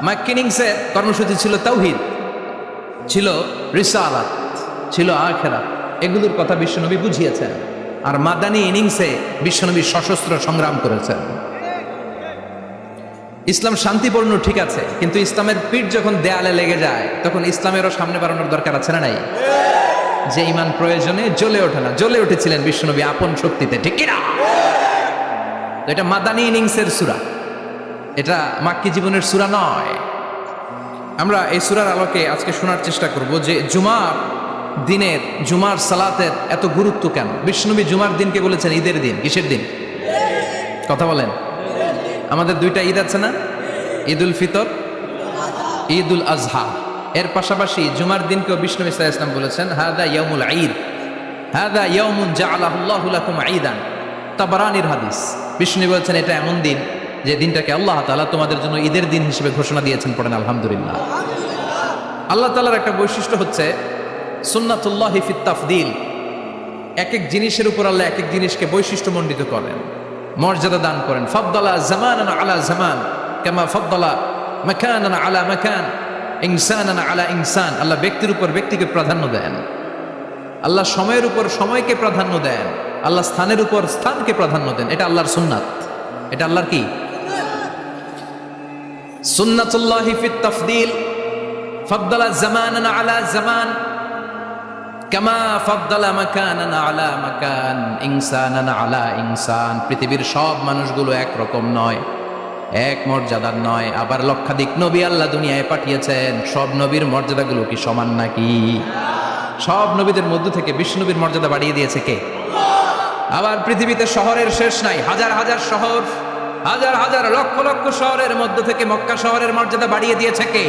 মাক্কি ইনিংসের কর্মসূচি ছিল তাওহীদ, ছিল রিসালাত, ছিল আখিরাত, এগুলোর কথা বিশ্বনবী বুঝিয়েছেন। আর মাদানী ইনিংসে বিশ্বনবী সশস্ত্র সংগ্রাম করেছেন। ইসলাম শান্তিপূর্ণ ঠিক আছে, কিন্তু ইসলামের পিঠ যখন দেয়ালে লেগে যায় তখন ইসলামেরও সামনে বাড়ানোর দরকার আছে না নাই? যে ইমান প্রয়োজনে জ্বলে ওঠে না, জ্বলে উঠেছিলেন বিশ্বনবী আপন শক্তিতে, ঠিক কিনা? এটা মাদানী ইনিংসের সূরা, এটা মাক্কি জীবনের সূরা নয়। আমরা এই সূরার আলোকে আজকে শোনার চেষ্টা করব যে জুমার দিনের, জুমার সালাতের এত গুরুত্ব কেন। বিশ্বনবী জুমার দিনকে বলেছেন ঈদের দিন। কিসের দিন? কথা বলেন। আমাদের দুইটা ঈদ আছে না, ঈদুল ফিতর, ঈদুল আজহা। এর পাশাপাশি জুমার দিনকেও বিষ্ণু সাল্লাল্লাহু আলাইহি ওয়াসাল্লাম বলেছেন হাদা ইয়াউমুল ঈদ, হাদা ইয়াউমুন জাআলাহুল্লাহু লাকুম ঈদান। তাবারানির হাদিস। বিষ্ণু বলেছেন এটা এমন দিন যে দিনটাকে আল্লাহ তাআলা তোমাদের জন্য ঈদের দিন হিসেবে ঘোষণা দিয়েছেন। পড়েন আলহামদুলিল্লাহ। আল্লাহ তাআলার একটা বৈশিষ্ট্য হচ্ছে সুন্নাতুল্লাহি ফিত তাফদিল। এক এক জিনিসের উপর আল্লাহ এক এক জিনিসকে বৈশিষ্ট্যমণ্ডিত করেন, মর্যাদা দান করেন। ফাদ্দালা জামানান আলা জামান কামা ফাদ্দালা মাকানান আলা মাকান, ইনসানান আলা ইনসান। আল্লাহ ব্যক্তির উপর ব্যক্তিকে প্রাধান্য দেন, আল্লাহ সময়ের উপর সময়কে প্রাধান্য দেন, আল্লাহ স্থানের উপর স্থানকে প্রাধান্য দেন। এটা আল্লাহর সুন্নাত। এটা আল্লাহর কি? সুন্নাতুল্লাহি ফিত তাফদিল। ফাদ্দালা জামানান আলা জামান কামা ফাদ্দালা মাকানান আলা মাকান, ইনসানান আলা ইনসান। পৃথিবীর সব মানুষগুলো একরকম নয়, এক মর্যাদার নয়। আবার লক্ষাধিক নবী আল্লাহ দুনিয়ায় পাঠিয়েছেন, সব নবীর মর্যাদাগুলো কি সমান নাকি? সব নবীদের মধ্য থেকে বিশ্বনবীর মর্যাদা বাড়িয়ে দিয়েছে কে? আবার পৃথিবীতে শহরের শেষ নাই, হাজার হাজার শহর, হাজার হাজার লক্ষ লক্ষ শহরের মধ্য থেকে মক্কা শহরের মর্যাদা বাড়িয়ে দিয়েছে কে?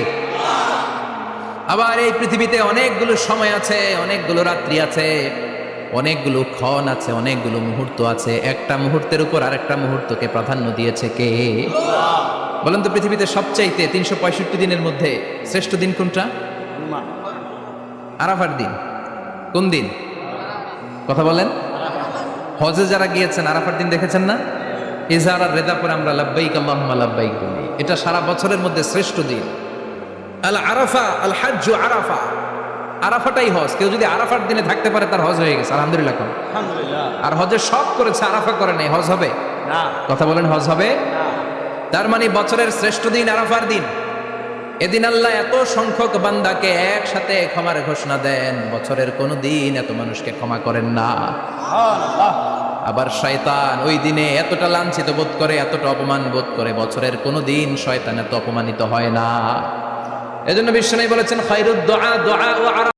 আবার এই পৃথিবীতে অনেকগুলো সময় আছে, অনেকগুলো রাত্রি আছে, অনেকগুলো ক্ষণ আছে, অনেকগুলো মুহূর্ত আছে। একটা মুহূর্তের উপর আরেকটা মুহূর্তকে প্রাধান্য দিয়েছে কে? বলেন তো, পৃথিবীতে সবচাইতে 365 দিনের মধ্যে শ্রেষ্ঠ দিন কোনটা? আরাফার দিন। কোন দিন? কথা বলেন। হজে যারা গিয়েছেন আরাফার দিন দেখেছেন না? ইজহার আর রেদা পরে আমরা লাব্বাইক আল্লাহুম্মা লাব্বাইক বলি। এটা সারা বছরের মধ্যে শ্রেষ্ঠ দিন। আল আরাফা আল হাজ্জু আরাফা, আরাফাটাই হজ। কেউ যদি আরাফার দিনে থাকতে পারে তার হজ হয়ে গেছে, আলহামদুলিল্লাহ। আর হজের সব করেছে, আরাফা করে নাই, হজ হবে না। কথা বলেন, হজ হবে না। তার মানে বছরের শ্রেষ্ঠ দিন আরাফার দিন। এদিন আল্লাহ এত সংখ্যক বান্দাকে একসাথে ক্ষমার ঘোষণা দেন, বছরের কোনো দিন এত মানুষকে ক্ষমা করেন না। আবার শয়তান ওই দিনে এতটা লাঞ্ছিত বোধ করে, এতটা অপমান বোধ করে, বছরের কোনো দিন শয়তান এত অপমানিত হয় না। এজন্য বিশ্বনবী বলেছেন খায়রুদ দুআ দুআ ও আরাফা।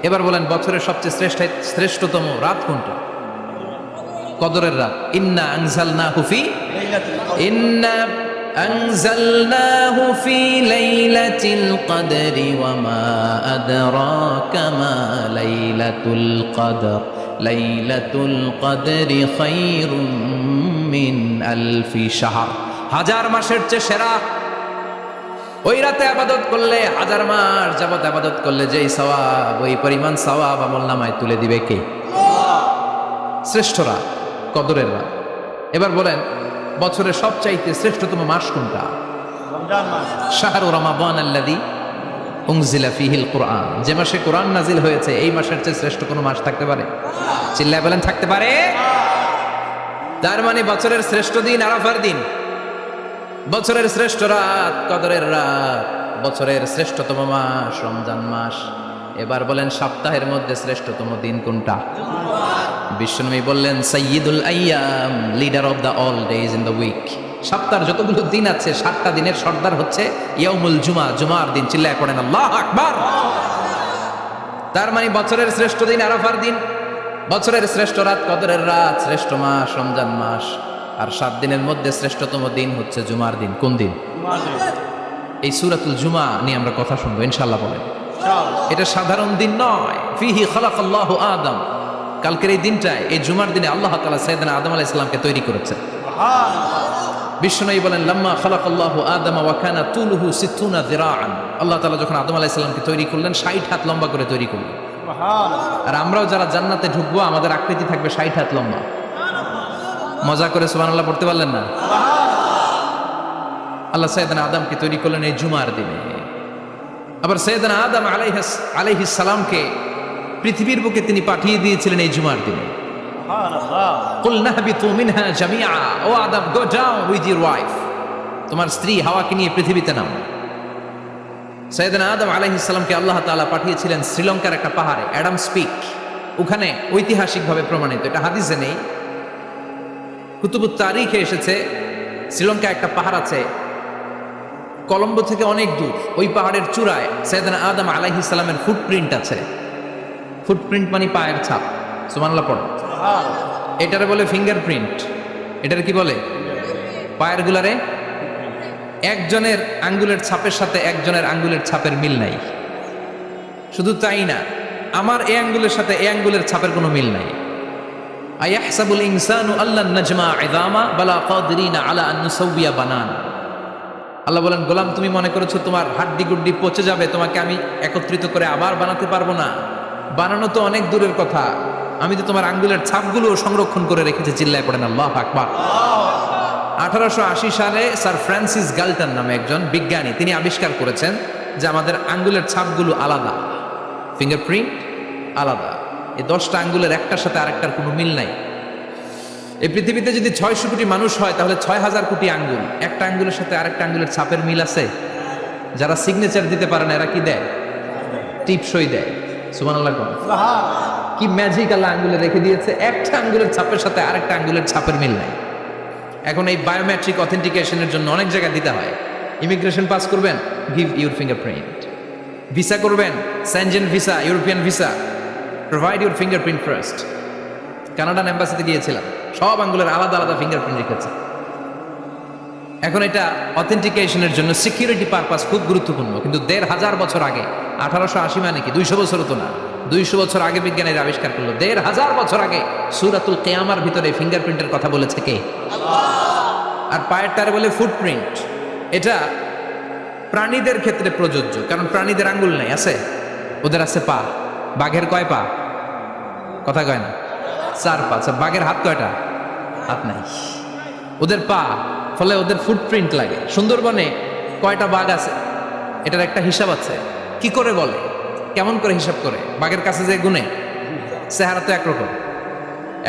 এবার বলেন বছরের সবচেয়ে শ্রেষ্ঠতম রাত কোনটা? কদরের রাত। ইন্না আনজালনাহু ফি লাইলাতিল কদরি ওয়া মা আদরাকা মা লাইলাতুল কদর, লাইলাতুল কদরি খায়রুম মিন আলফি শাহর। হাজার মাসের চেয়ে সেরা। ওই রাতে আবাদত করলে, হাজার মাস যাবত আবাদত করলে যেই সওয়াব, ওই পরিমাণ সওয়াব আমলনামায় তুলে দিবে কে? শ্রেষ্ঠ রাত, কদরের রাত। এবার বলেন বছরের সবচাইতে শ্রেষ্ঠতম মাস কোনটা? রমজান মাস। শাহরু রমাদান আল্লাযী উনজিলা ফীহিল কুরআন। যে মাসে কোরআন নাজিল হয়েছে, এই মাসের চেয়ে শ্রেষ্ঠ কোনো মাস থাকতে পারে? চিল্লায় বলেন, থাকতে পারে? তার মানে বছরের শ্রেষ্ঠ দিন আরাফার দিন, বছরের শ্রেষ্ঠ রাত কদরের রাত, বছরের শ্রেষ্ঠতম মাস রমজান মাস। এবার বলেন সপ্তাহের মধ্যে শ্রেষ্ঠতম দিন কোনটা? বিশ্বনবী বললেন সাইয়্যিদুল আইয়াম, leader of the all days in the week. সপ্তাহের যতগুলো দিন আছে 7টা দিনের সর্দার হচ্ছে ইয়াউমুল জুমা, জুমার দিন। চিল্লায় পড়েন আল্লাহু আকবার। তার মানে বছরের শ্রেষ্ঠ দিন আরাফার দিন, বছরের শ্রেষ্ঠ রাত কদরের রাত, শ্রেষ্ঠ মাস রমজান মাস। আর 7 দিনের মধ্যে শ্রেষ্ঠতম দিন হচ্ছে জুমার দিন। কোন দিন? এই সূরাতুল জুমা নিয়ে আমরা কথা শুনবো ইনশাআল্লাহ। বলেন এটা সাধারণ দিন নয়। ফিহি খালাকাল্লাহু আদম, কালকের এই দিনটায়, এই জুমার দিনে আল্লাহ তাআলা সাইয়েদনা আদম আলাইহিস সালামকে তৈরি করেছেন। বিশ্বনবী বলেন লাম্মা খালাকাল্লাহু আদম ওয়া কানা তুলুহু 60 যিরাআন, আল্লাহ তাআলা যখন আদম আলাইহিস সালামকে তৈরি করলেন 60 হাত লম্বা করে তৈরি করলেন। আর আমরাও যারা জান্নাতে ঢুকবো আমাদের আকৃতি থাকবে 60 হাত লম্বা। মজা করে সুবহানাল্লাহ পড়তে পারলেন না? আল্লাহ সাইয়েদনা আদমকে তৈরি করলেন এই জুমার দিনে। আবার সাইয়েদনা আদম আলাইহিস সালামকে পৃথিবীর বুকে তিনি পাঠিয়ে দিয়েছিলেন এই জুমার দিনে। কুলনা হাবিতু মিনহা জামিআ, O Adam go down with your wife, তোমার স্ত্রী হাওয়াকে নিয়ে পৃথিবীতে নামো। সাইয়েদনা আদম আলাইহিস সালামকে আল্লাহ তাআলা পাঠিয়েছিলেন শ্রীলঙ্কার একটা পাহাড়ে, অ্যাডামস পিক। ওখানে ঐতিহাসিকভাবে প্রমাণিত, এটা হাদিসে নেই, কুতুবুত তারিখে এসেছে। শ্রীলঙ্কায় একটা পাহাড় আছে, কলম্বো থেকে অনেক দূর। ওই পাহাড়ের চূড়ায় সাইয়েদনা আদম আলাইহিস সালামের ফুটপ্রিন্ট আছে। ফুটপ্রিন্ট মানে পায়ের ছাপ। সুবহানাল্লাহ পড়ো। এটারে বলে ফিঙ্গারপ্রিন্ট। এটার কি বলে? পায়ের গুলারে একজনের আঙ্গুলের ছাপের সাথে একজনের আঙ্গুলের ছাপের মিল নাই। শুধু তাই না, আমার এই আঙ্গুলের সাথে এই আঙ্গুলের ছাপের কোনো মিল নাই। আয়াহসাবুল ইনসানু আল্লান নাজমা ইযামা বালা কাদিরিনা আলা আন নুসাউবিয়া বানান। আল্লাহ বলেন, গোলাম তুমি মনে করেছো তোমার হাড্ডি গুড্ডি পচে যাবে, তোমাকে আমি একত্রিত করে আবার বানাতে পারবো না? বানানো তো অনেক দূরের কথা, আমি তো তোমার আঙ্গুলের ছাপগুলো সংরক্ষণ করে রেখেছি। চিল্লায় পড়েন আল্লাহু আকবার। 1880 সালে স্যার ফ্রান্সিস গাল্টন নামে একজন বিজ্ঞানী, তিনি আবিষ্কার করেছেন যে আমাদের আঙ্গুলের ছাপগুলো আলাদা, ফিঙ্গারপ্রিন্ট আলাদা। এই 10টা আঙ্গুলের একটার সাথে আরেকটার কোনো মিল নাই। এই পৃথিবীতে যদি 600 কোটি মানুষ হয় তাহলে 6000 কোটি আঙ্গুল, একটা আঙ্গুলের সাথে আরেকটা আঙ্গুলের ছাপের মিল আছে? যারা সিগনেচার দিতে পারে না এরা কি দেয়? টিপসই দেয়। সুবহানাল্লাহ। কি ম্যাজিক আল্লাহ আঙ্গুলে রেখে দিয়েছে, একটা আঙ্গুলের ছাপের সাথে আরেকটা আঙ্গুলের ছাপের মিল নাই। এখন এই বায়োমেট্রিক অথেন্টিকেশনের জন্য অনেক জায়গায় দিতে হয়। ইমিগ্রেশন পাস করবেন, গিভ ইউর ফিঙ্গারপ্রিন্ট। ভিসা করবেন, Schengen visa, European visa, provide your fingerprint first. Canadian এম্বাসিতে গিয়েছিলাম, সব আঙ্গুলের আলাদা আলাদা ফিঙ্গারপ্রিন্ট রেখেছে। এখন এটা অথেন্টিকেশনের জন্য সিকিউরিটি পারপাস খুব গুরুত্বপূর্ণ। কিন্তু 1500 বছর আগে, 1880 মানে কি 200 বছরও তো না, 200 বছর আগে বিজ্ঞানীরা আবিষ্কার করলো। 1500 বছর আগে সূরাতুল কিয়ামার ভিতরে ফিঙ্গারপ্রিন্টের কথা বলেছে কে? আর পায়ের টারে বলে ফুটপ্রিন্ট। এটা প্রাণীদের ক্ষেত্রে প্রযোজ্য, কারণ প্রাণীদের আঙ্গুল নাই, আছে? ওদের আছে পা। বাঘের কয় পা? কথা কয় না, 4 পা। বাঘের হাত কয়টা? হাত নাই, ওদের পা। ফলে ওদের ফুটপ্রিন্ট লাগে। সুন্দরবনে কয়টা বাঘ আছে এটার একটা হিসাব আছে। কি করে বলে, কেমন করে হিসাব করে? বাঘের কাছে যে গুনে, চেহারা তো একরকম,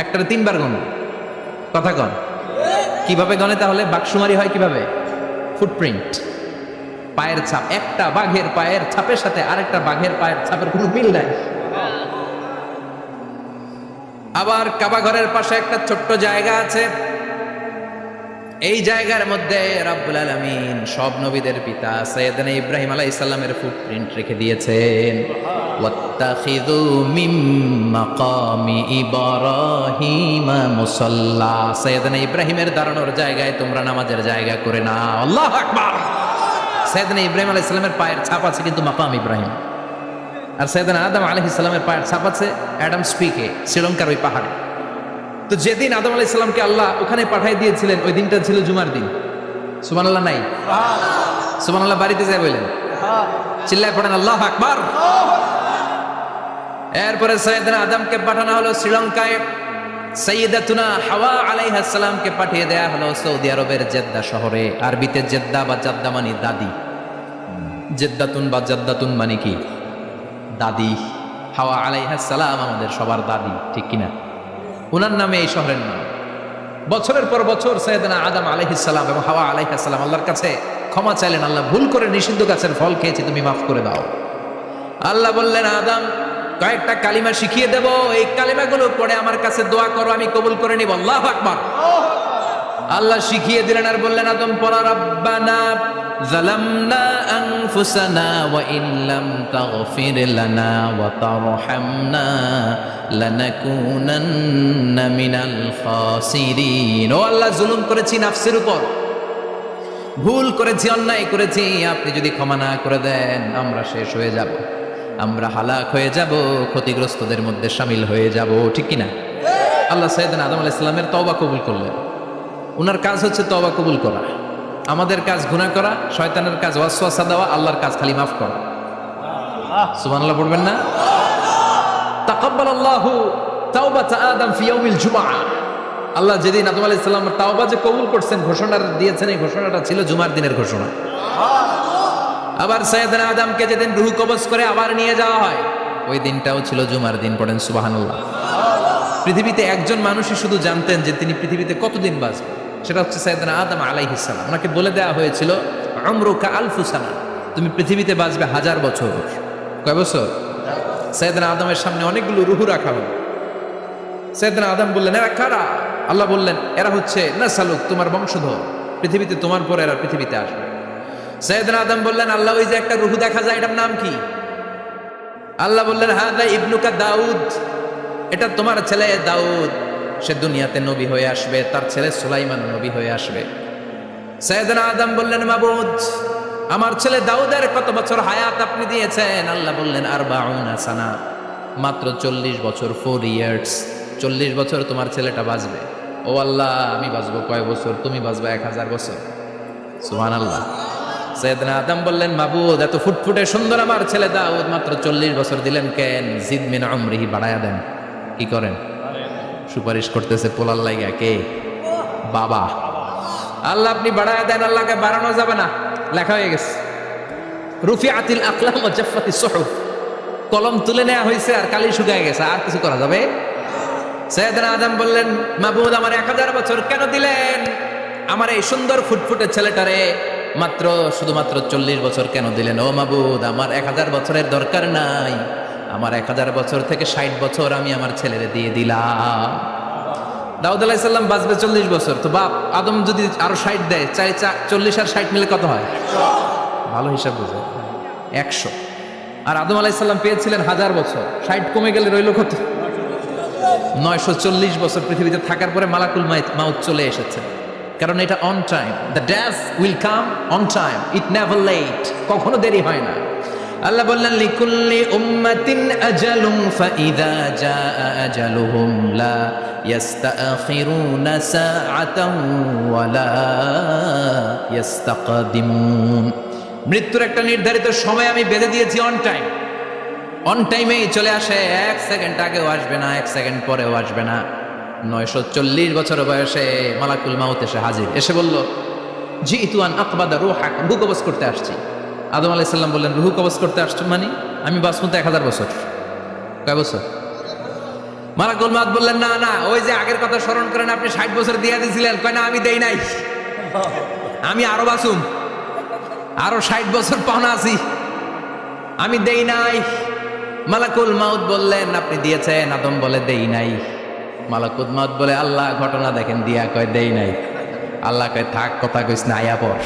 একটারে 3 বার গুনে। কথা কন, কিভাবে গনে তাহলে? বাঘশুমারি হয় কিভাবে? ফুটপ্রিন্ট, পায়ের ছাপ। একটা বাঘের পায়ের ছাপের সাথে আরেকটা বাঘের পায়ের ছাপের কোনো মিল নাই। আবার কাবা ঘরের পাশে একটা ছোট্ট জায়গা আছে, এই জায়গার মধ্যে রব্বুল আলামিন সব নবীদের পিতা সাইয়েদনা ইব্রাহিম আলাইহিস সালামের ফুটপ্রিন্ট রেখে দিয়েছেন। ওয়াত্তাখিযু মিন মাকামি ইব্রাহিম মুসাল্লা, সাইয়েদনা ইব্রাহিমের দাঁড়ানোর জায়গায় তোমরা নামাজের জায়গা করে নাও। আল্লাহু আকবার। সাইয়েদনা ইব্রাহিম আলাইহিস সালামের পায়ের ছাপ আছে কিন্তু মাকাম ইব্রাহিম। আর সাইয়েদনা আদম আলাইহিস সালামের পায়ের ছাপ আছে অ্যাডামস পিকে, শ্রীলঙ্কার ওই পাহাড়ে। তো যেদিন আদম আলাইহিস সালামকে আল্লাহ ওখানে পাঠিয়ে দিয়েছিলেন ওই দিনটা ছিল জুমার দিন। সুবহানাল্লাহ নাই? সুবহানাল্লাহ বাড়িতে যায় বলেন, চিল্লায় পড়েন আল্লাহু আকবার। এরপরে সাইয়েদনা আদমকে পাঠানো হলো শ্রীলঙ্কায়, সাইয়্যিদাতুনা হাওয়া আলাইহাস সালামকে পাঠিয়ে দেয়া হলো সৌদি আরবের জেদ্দা শহরে। আরবিতে জেদ্দা বা জাদ্দা মানে দাদি। জেদ্দাতুন বা জাদ্দাতুন মানে কি? দাদি। হাওয়া আলাইহাস সালাম আমাদের সবার দাদি, ঠিক কিনা? ওনার নামে এই শহরের নাম। বছরের পর বছর সাইয়েদনা আদম আলাইহিস সালাম এবং হাওয়া আলাইহিস সালাম আল্লাহর কাছে ক্ষমা চাইলেন, আল্লাহ ভুল করে নিষিদ্ধ গাছের ফল খেয়েছি, তুমি মাফ করে দাও। আল্লাহ বললেন, আদম কয়েকটা কালিমা শিখিয়ে দেব, এই কালিমাগুলো পড়ে আমার কাছে দোয়া করো, আমি কবুল করে নিব। আল্লাহু আকবার। আল্লাহ শিখিয়ে দিলেন আর বললেন আদম পড়া রাব্বানা যালামনা আনফুসানা ওয়া ইল্লাম তাগফির লানা ওয়া তারহামনা লানাকুনান্না মিনাল খাসিরিন। ও আল্লাহ, জুলুম করেছি নাফসের উপর, ভুল করেছি, অন্যায় করেছি, আপনি যদি ক্ষমা না করে দেন আমরা শেষ হয়ে যাব, আমরা হালাক হয়ে যাব, ক্ষতিগ্রস্তদের মধ্যে শামিল হয়ে যাব। ঠিক কিনা? আল্লাহ সাইয়েদনা আদম আলাইহিস সালামের তওবা কবুল করলেন। উনার কাজ হচ্ছে তওবা কবুল করা। আমাদের কাজ গুনাহ করা, শয়তানের কাজ ওয়াসওয়াসা দেওয়া, আল্লাহর কাজ খালি মাফ করা। সুবহানাল্লাহ পড়বেন না? তাকাব্বালাল্লাহু তাওবাতা আদম ফি ইয়াউমিল জুমআহ। আল্লাহ যেদিন আদম আলাইহিস সালামের তাওবা যে কবুল করছেন, ঘোষণা দিয়েছেন, এই ঘোষণাটা ছিল জুমার দিনের ঘোষণা। আবার সাইয়েদনা আদমকে যেদিন রূহ কবজ করে আবার নিয়ে যাওয়া হয়, ওই দিনটাও ছিল জুমার দিন। পড়েন সুবহানাল্লাহ। পৃথিবীতে একজন মানুষই শুধু জানতেন যে তিনি পৃথিবীতে কতদিন বাঁচবেন, সেটা হচ্ছে সাইয়েদনা আদম আলাইহিস সালাম। ওনাকে বলে দেওয়া হয়েছিল উমরুকা আলফু সানা, তুমি পৃথিবীতে বাঁচবে 1000 বছর। কয় বছর? সাইয়েদনা আদমের সামনে অনেকগুলো রূহ রাখা হলো। সাইয়েদনা আদম বললেন, এরা কারা? আল্লাহ বললেন, এরা হচ্ছে নাসালুক, তোমার বংশধর, পৃথিবীতে তোমার পরে এরা পৃথিবীতে আসবে। সাইয়েদনা আদম বললেন, আল্লাহ ওই যে একটা রূহ দেখা যায়, এটার নাম কি? আল্লাহ বললেন, হাদা ইবনুকা দাউদ, এটা তোমার ছেলে দাউদ, সে দুনিয়াতে নবী হয়ে আসবে, তার ছেলে সুলাইমান নবী হয়ে আসবে। সাইয়েদনা আদম বললেন, মাবুদ, আমার ছেলে দাউদের কত বছর হায়াত আপনি দিয়েছেন? আল্লাহ বললেন, 40 সানা, মাত্র 40 বছর, 4 ইয়ার্স, 40 বছর তোমার ছেলেটা বাঁচবে। ও আল্লাহ, আমি বাঁচবো কয় বছর? তুমি বাঁচবে 1000 বছর। সুবহানাল্লাহ। সাইয়েদনা আদম বললেন, মাবুদ, এত ফুটফুটে সুন্দর আমার ছেলে দাউদ, মাত্র 40 বছর দিলেন কেন? জিদ মিন উমরিহি, বাড়ায়া দেন। কি করেন? সুপারিশ করতেছে পোলার লাইগা। কে? বাবা। আল্লাহ আপনি বাড়ায়া দেন। আল্লাহকে বাড়ানো যাবে না, লেখা হয়ে গেছে। রুফিআতিল আকলাম ওয়া জাফফাতিস সুহুফ, কলম তুলে নেওয়া হয়েছে আর কালি শুকায় গেছে, আর কিছু করা যাবে? সাইয়েদনা আদম বললেন, মাবুদ, আমার 1000 বছর কেন দিলেন? আমার এই সুন্দর ফুটফুটে ছেলেটারে মাত্র শুধুমাত্র 40 বছর কেন দিলেন? ও মাবুদ, আমার 1000 বছরের দরকার নাই, আমার 1000 বছর থেকে 60 বছর আমি আমার ছেলেরে দিয়ে দিলাম। দাউদ আলাইহিস সালাম বাঁচবে 40 বছর, তো বাপ আদম যদি আরো 60 দেয়, 40 আর 60 মিলে কত হয়? ভালো হিসাব বুঝে 100। আর আদম আলাইহিস সালাম পেয়েছিলেন 1000 বছর, 60 কমে গেলে রইল কত? 940 বছর পৃথিবীতে থাকার পরে মালাকুল মাউত চলে এসেছে। কারণ এটা on time, the death will come on time, it never late, কখনো দেরি হয় না। আল্লাহ বললেন, লিকুল্লি উম্মাতিন আজালুন ফাইযা জাআ আজালুহুম লা ইস্তাখিরুনা সাআতান ওয়া লা ইস্তাকদিমুন। মৃত্যুর একটা নির্ধারিত সময় আমি বেঁধে দিয়েছি, অন টাইম, অন টাইমেই চলে আসে, 1 সেকেন্ড আগেও আসবে না, 1 সেকেন্ড পরেও আসবে না। 940 বছর বয়সে মালাকুল মাউত এসে হাজির, এসে বলল, জিতু আন আকবাদা রূহাক, রূহ কবজ করতে আসছি। আদম আলাইহিস সালাম বললেন, রূহ কবজ করতে আসছো মানে? আমি বাঁচবো তো 1000 বছর। কয় বছর? মালাকুল মাউত বললেন, না না, ওই যে আগের কথা স্মরণ করেন, আপনি 60 বছর দিয়ে দিয়েছিলেন। কয় না, আমি দেই নাই, আমি আরো বাঁচুম, আরো 60 বছর পাওনা আছি, আমি দেই নাই। মালাকুল মাউত বললেন, আপনি দিয়েছেন। আদম বলে, দেই নাই। মালাকুল মাউত বলে, আল্লাহ ঘটনা দেখেন, দিয়া। কয়, দেই নাই। আল্লাহ কয়, থাক, কথা কইস না, আয়া পড়।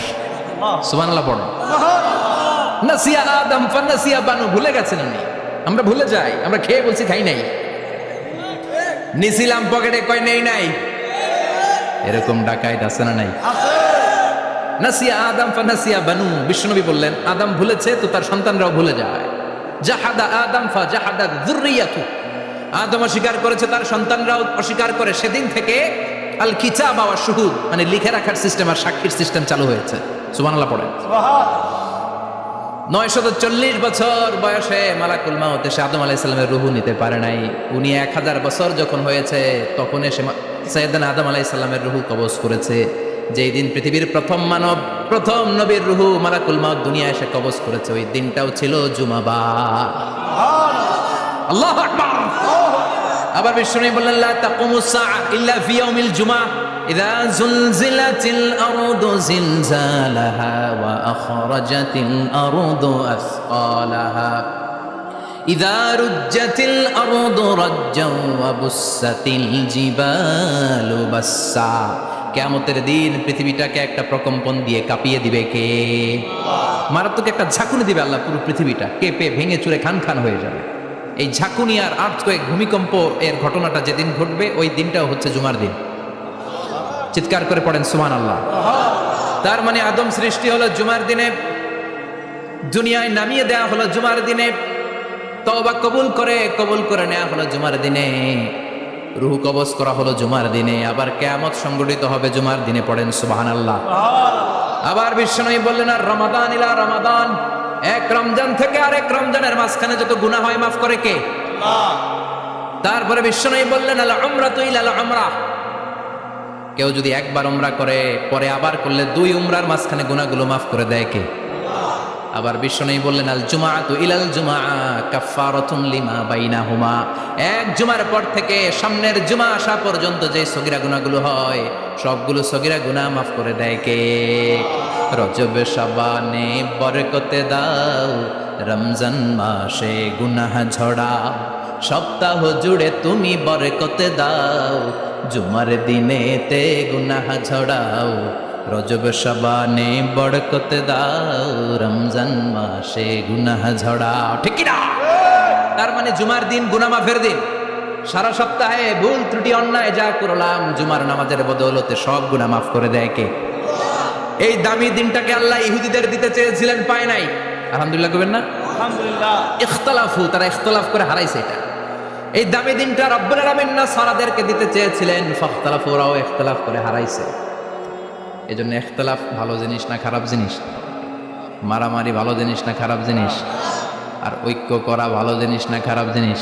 সুবহানাল্লাহ পড়ো। নাসিয়া আদম ফানাসিয়া বানু, ভুলে গেছেন উনি। আমরা ভুলে যাই, আমরা খেয়ে বলছি খাই নাই, নিছিলাম পকেটে, কয় নেই নাই। এরকম ডাকাইত আছে না নাই? নাসিয়া আদম ফানাসিয়া বানু, বিশ্বনবী বললেন, আদম ভুলেছে তো তার সন্তানরাও ভুলে যায়। জাহাদা আদম ফা জাহাদা যুররিয়াতু, আদম অস্বীকার করেছে, তার সন্তানরাও অস্বীকার করে। সেদিন থেকে আল কিতাব ওয়া শুহুদ, মানে লিখে রাখার সিস্টেম আর সাক্ষীর সিস্টেম চালু হয়েছে। সুবহানাল্লাহ পড়েন। 940 বছর বয়সে মালাকুল মাউত এসে আদম আলাইহিস সালামের রূহ নিতে পারে নাই। উনি 1000 বছর যখন হয়েছে তখন এসে সাইয়েদনা আদম আলাইহিস সালামের রূহ কবজ করেছে। যেই দিন পৃথিবীর প্রথম মানব, প্রথম নবীর রূহ মালাকুল মাউত দুনিয়া এসে কবজ করেছে, ওই দিনটাও ছিল জুমাবার। আল্লাহু আকবার। আবার বিশ্বনবী বললেন, লা তাকুমুস সাআ ইল্লা ফি ইয়াউমিল জুমআহ ইযা যুলজিলাতিল আরদু জিলজালাহা ওয়া আখরাজাতিল আরদু আসকালাহা ইযা রুজ্জাতিল আরদু রাজ্জাও ওয়া বুসাতিল জিবালু বাসসা। কিয়ামতের দিন পৃথিবীটাকে একটা প্রকম্পন দিয়ে কাঁপিয়ে দিবে কে? মারাত্মক একটা ঝাঁকুনি দিবে আল্লাহ, পুরো পৃথিবীটা কেঁপে ভেঙে চুরে খান খান হয়ে যাবে। এই ঝাঁকুনি আর আর্থকোয়েক, ভূমিকম্প এর ঘটনাটা যেদিন ঘটবে ওই দিনটাও হচ্ছে জুমার দিন। চিৎকার করে পড়েন সুবহানাল্লাহ। তার মানে আদম সৃষ্টি হলো জুমার দিনে, দুনিয়ায় নামিয়ে দেয়া হলো জুমার দিনে, তওবা কবুল করে নেওয়া হলো জুমার দিনে, রূহ কবজ করা হলো জুমার দিনে, আবার কিয়ামত সংগঠিত হবে জুমার দিনে। পড়েন সুবহানাল্লাহ। আবার বিশ্বনবী বললেন, আর রমাদান ইলা রমাদান, এক রমজান থেকে আরেক রমজানের মাঝখানে যত গুনাহ হয় মাফ করে কে? আল্লাহ। তারপরে বিশ্বনবী বললেন, আল উমরাতু ইলাল উমরাহ, কেউ যদি একবার উমরা করে পরে আবার করলে 2 উমরার মাঝখানে গুনাহগুলো মাফ করে দেয় কে? আবার বিশ্বনবী বললেন, আল জুমাআতু ইলাল জুমআ কাফফারাতুন লিমা বাইনাহুমা, এক জুমার পর থেকে সামনের জুমা আসা পর্যন্ত যে সগীরা গুনাহগুলো হয় সবগুলো সগীরা গুনাহ মাফ করে দেয় কে? রজব শাবানে বরকতে দাও, রমজান মাসে গুনাহ ঝড়াও, সপ্তাহ জুড়ে তুমি বরকতে দাও, জুমার দিনেতে গুনাহ ঝড়াও, রজব শাবানে বরকতে দাও, রমজান মাসে গুনাহ ঝড়াও। ঠিক কি না? তার মানে জুমার দিন গুনাহ মাফের দিন। সারা সপ্তাহে ভুল ত্রুটি অন্যায় যা করলাম জুমার নামাজের বদৌলতে সব গুনাহ মাফ করে দেয় কে? এই দামি দিনটাকে আল্লাহ ইহুদিদের দিতে চেয়েছিলেন, পায় নাই। আলহামদুলিল্লাহ কবেন না? আলহামদুলিল্লাহ। ইখতিলাফু, তারা ইখতিলাফ করে হারাইছে এটা। এই দামি দিনটা রব্বুল আলামিন নাসারাদেরকে দিতে চেয়েছিলেন, ফাখতালাফু, ওরাও ইখতিলাফ করে হারাইছে। এজন্য ইখতিলাফ ভালো জিনিস না খারাপ জিনিস? মারামারি ভালো জিনিস না খারাপ জিনিস? আর ঐক্য করা ভালো জিনিস না খারাপ জিনিস?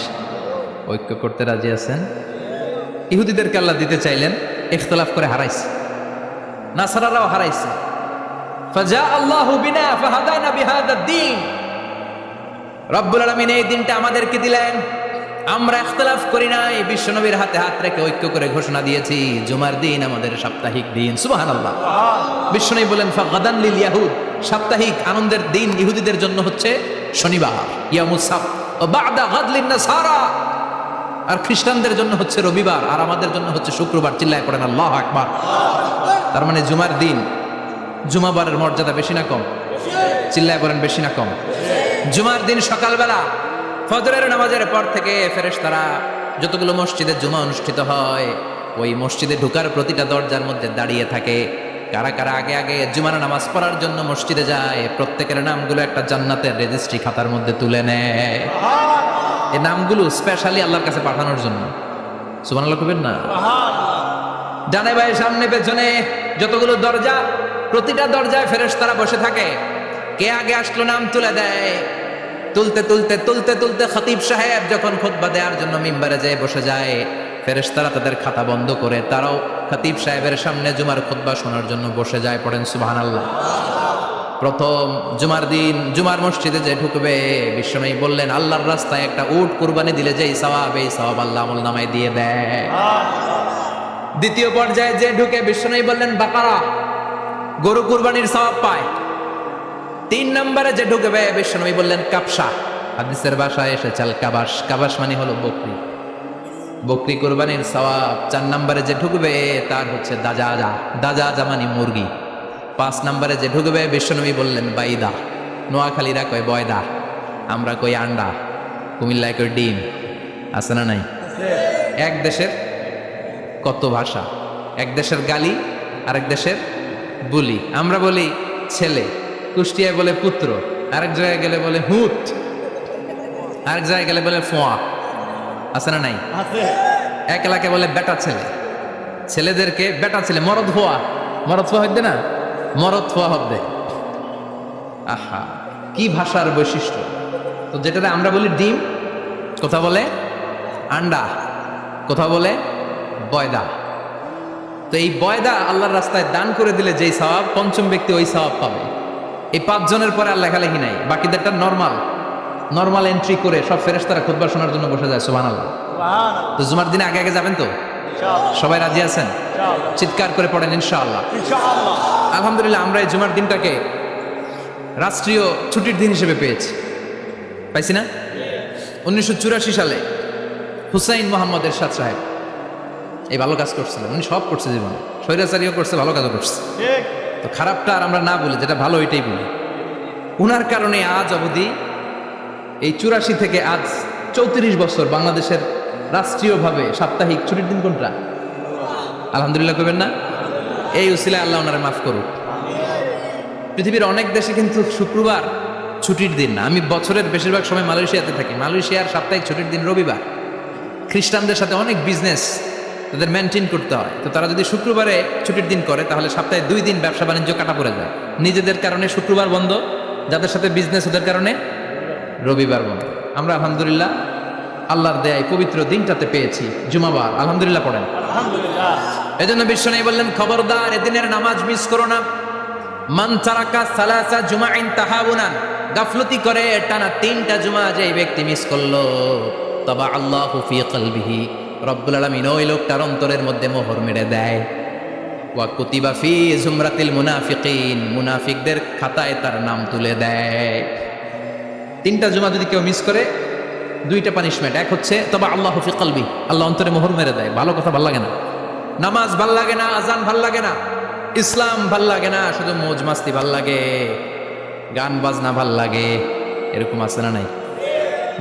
ঐক্য করতে রাজি আছেন? ইহুদিদেরকে আল্লাহ দিতে চাইলেন, ইখতিলাফ করে হারাইছে। নাসারারাও হারাইছে। ফাজা আল্লাহু বিনা ফাহাদানা বিহাদা দ্বীন, রব্বুল আলামিন এই দিনটা আমাদেরকে দিলেন, আমরা ইখতিলাফ করি নাই, বিশ্বনবীর হাতে হাত রেখে ঐক্য করে ঘোষণা দিয়েছি জুমার দিন আমাদের সাপ্তাহিক দিন। সুবহানাল্লাহ। বিশ্বনবী বলেন, ফাগাদান লিল ইয়াহুদ, সাপ্তাহিক আনন্দের দিন ইহুদিদের জন্য হচ্ছে শনিবার, ইয়ামুস সাbt, ও বা'দা গাদ লিন নাসারা, আর খ্রিস্টানদের জন্য হচ্ছে রবিবার, আর আমাদের জন্য হচ্ছে শুক্রবার। চিল্লায় পড়েন আল্লাহু আকবার। তার মানে জুমার দিন, জুমাবারের মর্যাদা বেশি না কম? চিল্লায় পড়েন বেশি না কম? জুমার দিন সকালবেলা ফজরের নামাজের পর থেকে ফেরেশতারা যতগুলো মসজিদে জুমা অনুষ্ঠিত হয় ওই মসজিদে ঢোকার প্রতিটা দরজার মধ্যে দাঁড়িয়ে থাকে। কারা কারা আগে আগে জুমার নামাজ পড়ার জন্য মসজিদে যায়, প্রত্যেকের নামগুলো একটা জান্নাতের রেজিস্ট্রি খাতার মধ্যে তুলে নেয়। এই নামগুলো স্পেশালি আল্লাহর কাছে পাঠানোর জন্য। সুবহানাল্লাহ কইবেন না? ডানে বায়ে সামনে পেছনে যতগুলো দরজা, প্রতিটা দরজায় ফেরেশতারা বসে থাকে। কে আগে আসলো নাম তুলে দেয়। তুলতে তুলতে তুলতে তুলতে খতিব সাহেব যখন খুতবা দেওয়ার জন্য মিম্বারে যেয়ে বসে যায়, ফেরেশতারা তাদের খাতা বন্ধ করে তারাও খতিব সাহেবের সামনে জুমার খুতবা শোনার জন্য বসে যায়। পড়েন সুবহানাল্লাহ। প্রথম জুমার দিন জুমার মসজিদে যে ঢুকবে, বিশ্বনবী বললেন, আল্লাহর রাস্তায় একটা উট কুরবানি দিলে যেই সওয়াব, এই সওয়াব আল্লাহ আমল নামায় দিয়ে দেয়। দ্বিতীয় পর্যায়ে যে ঢুকে, বিশ্বনবী বললেন, বাকারা, গরু কুরবানির সওয়াব পায়। 3 নম্বরে যে ঢুকবে, বিশ্বনবী বললেন, কাবসা, হাদিসের ভাষায় এসেছে আল কাবাস, কাবাস মানে হলো বকরি, বকরি কুরবানির সওয়াব। 4 নম্বরে যে ঢুকবে তার হচ্ছে দাজাজা, দাজাজা মানে মুরগি। 5 নম্বরে যে ঢুকবে, বিশ্বনবী বললেন, বাইদা, নোয়াখালীরা কয় বয়দা, আমরা কই আন্ডা, কুমিল্লায় কই ডিম। আছে না নাই? এক দেশের কত ভাষা, এক দেশের গালি আরেক দেশের বুলি। আমরা বলি ছেলে, কুষ্টিয়ায় বলে পুত্র, আরেক জায়গায় গেলে বলে হুত, আরেক জায়গায় গেলে বলে ফোয়া। আছে না নাই? এক এলাকায় বলে বেটা ছেলে, ছেলেদেরকে বেটা ছেলে, মরদ হওয়া, মরদ হওয়া হইতে না, মরদ হওয়া হবে। আহা, কি ভাষার বৈশিষ্ট্য! তো যেটাতে আমরা বলি ডিম, কোথা বলে আন্ডা, কোথা বলে বয়দা। তো এই বয়দা আল্লাহর রাস্তায় দান করে দিলে যেই সওয়াব, পঞ্চম ব্যক্তি ওই সওয়াব পাবে। এই 5 জনের পরে আর লেখালেখি নাই, বাকিদেরটা নর্মাল এন্ট্রি করে সব ফেরেশতারা খুতবা শোনার জন্য বসে যায়। সুবহানাল্লাহ। তো জুমার দিনে আগে আগে যাবেন তো? সবাই রাজি আছেন? চিৎকার করে পড়েন ইনশাআল্লাহ। আলহামদুলিল্লাহ, আমরা এই জুমার দিনটাকে রাষ্ট্রীয় ছুটির দিন হিসেবে পেয়েছি, পাইছি না? 1984 সালে হুসাইন মোহাম্মদ এরশাদ সাহেব এই ভালো কাজ করছিলেন, উনি সব করছে জীবনে, স্বৈরাচারীও করছে, ভালো কাজও করছে। তো খারাপটা আর আমরা না বলি, যেটা ভালো ওইটাই বলি। উনার কারণে আজ অবধি এই 84 থেকে আজ 34 বছর বাংলাদেশের রাষ্ট্রীয়ভাবে সাপ্তাহিক ছুটির দিন কোনটা? আলহামদুলিল্লাহ কইবেন না? এই উসিলায় আল্লাহ ওনারে মাফ করুক। পৃথিবীর অনেক দেশে কিন্তু শুক্রবার ছুটির দিন না। আমি বছরের বেশিরভাগ সময় মালয়েশিয়াতে থাকি। মালয়েশিয়ার সাপ্তাহিক ছুটির দিন রবিবার। খ্রিস্টানদের সাথে অনেক বিজনেস তাদের মেনটেন করতে হয়, তো তারা যদি শুক্রবারে ছুটির দিন করে তাহলে সপ্তাহে 2 দিন ব্যবসা বাণিজ্য কাটা পড়ে যায়। নিজেদের কারণে শুক্রবার বন্ধ, যাদের সাথে বিজনেস ওদের কারণে রবিবার বন্ধ। আমরা আলহামদুলিল্লাহ আল্লাহর দেয়ায় পবিত্র দিনটাতে পেয়েছি জুমাবার, আলহামদুলিল্লাহ পড়েন। এজন্য বিশ্বনবী বললেন, খবরদার এদিনের নামাজ মিস করো না। মান তারাকা সালাসা জুমাইন তাহাউনান, গাফলতি করে টানা 3টা জুমা যে ব্যক্তি মিস করলো, তবা আল্লাহু ফি কলবিহি, রব্বুল আলামিন ওই লোকটার অন্তরের মধ্যে মোহর মেরে দেয়। ওয়া কুতিবা ফি জুমরাতিল মুনাফিকিন, মুনাফিকদের খাতায় তার নাম তুলে দেয়। 3টা জুমা যদি কেউ মিস করে, 2টা পানিশমেন্ট। এক হচ্ছে তবা আল্লাহু ফি কলবি, আল্লাহ অন্তরে মোহর মেরে দেয়। ভালো কথা ভাল লাগে না, নামাজ ভাল লাগে না, আজান ভাল লাগে না, ইসলাম ভাল লাগে না, শুধু মৌজ মাস্তি ভাল লাগে, গান বাজনা ভাল লাগে, এরকম আছে না নাই?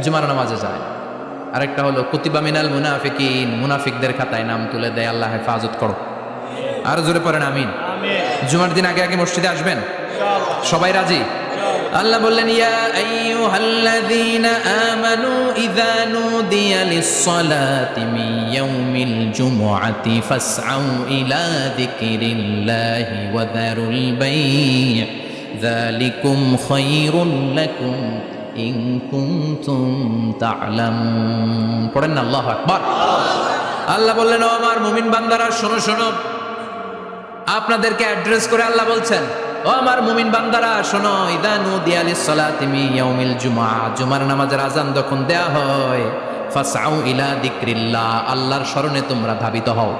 জুমার নামাজে যায়। আরেকটা হলো কুতিবা মিনাল মুনাফিকিন, মুনাফিকদের খাতায় নাম তুলে দেয়। আল্লাহ হেফাজত করো। আর জোরে পড়েন আমিন। জুমার দিন আগে আগে মসজিদে আসবেন, সবাই রাজি? আল্লাহ বললেন, ইয়া আইয়ুহাল্লাযীনা আমানু ইযা নুদিয়া লিস-সালাতি মিন ইয়াউমিল জুমুআতি ফাসআউ ইলা যিকরিল্লাহি ওয়া যারুল বাই', যালিকুম খায়রুল লাকুম ইন কুনতুম তা'লামুন। পড়েন না আল্লাহু আকবার। আল্লাহ বললেন, ও আমার মুমিন বান্দারা শোনো শোনো। আপনাদেরকে অ্যাড্রেস করে আল্লাহ বলছেন, ও আমার মুমিন বান্দারা শোনো, ইযা নুদিয়া লিস-সালাতি মিন ইয়াউমিল জুমআ, জুমার নামাজের আযান যখন দেয়া হয়, ফাসআউ ইলা যিকরিল্লাহ, আল্লাহর স্মরণে তোমরা ধাবিত হও।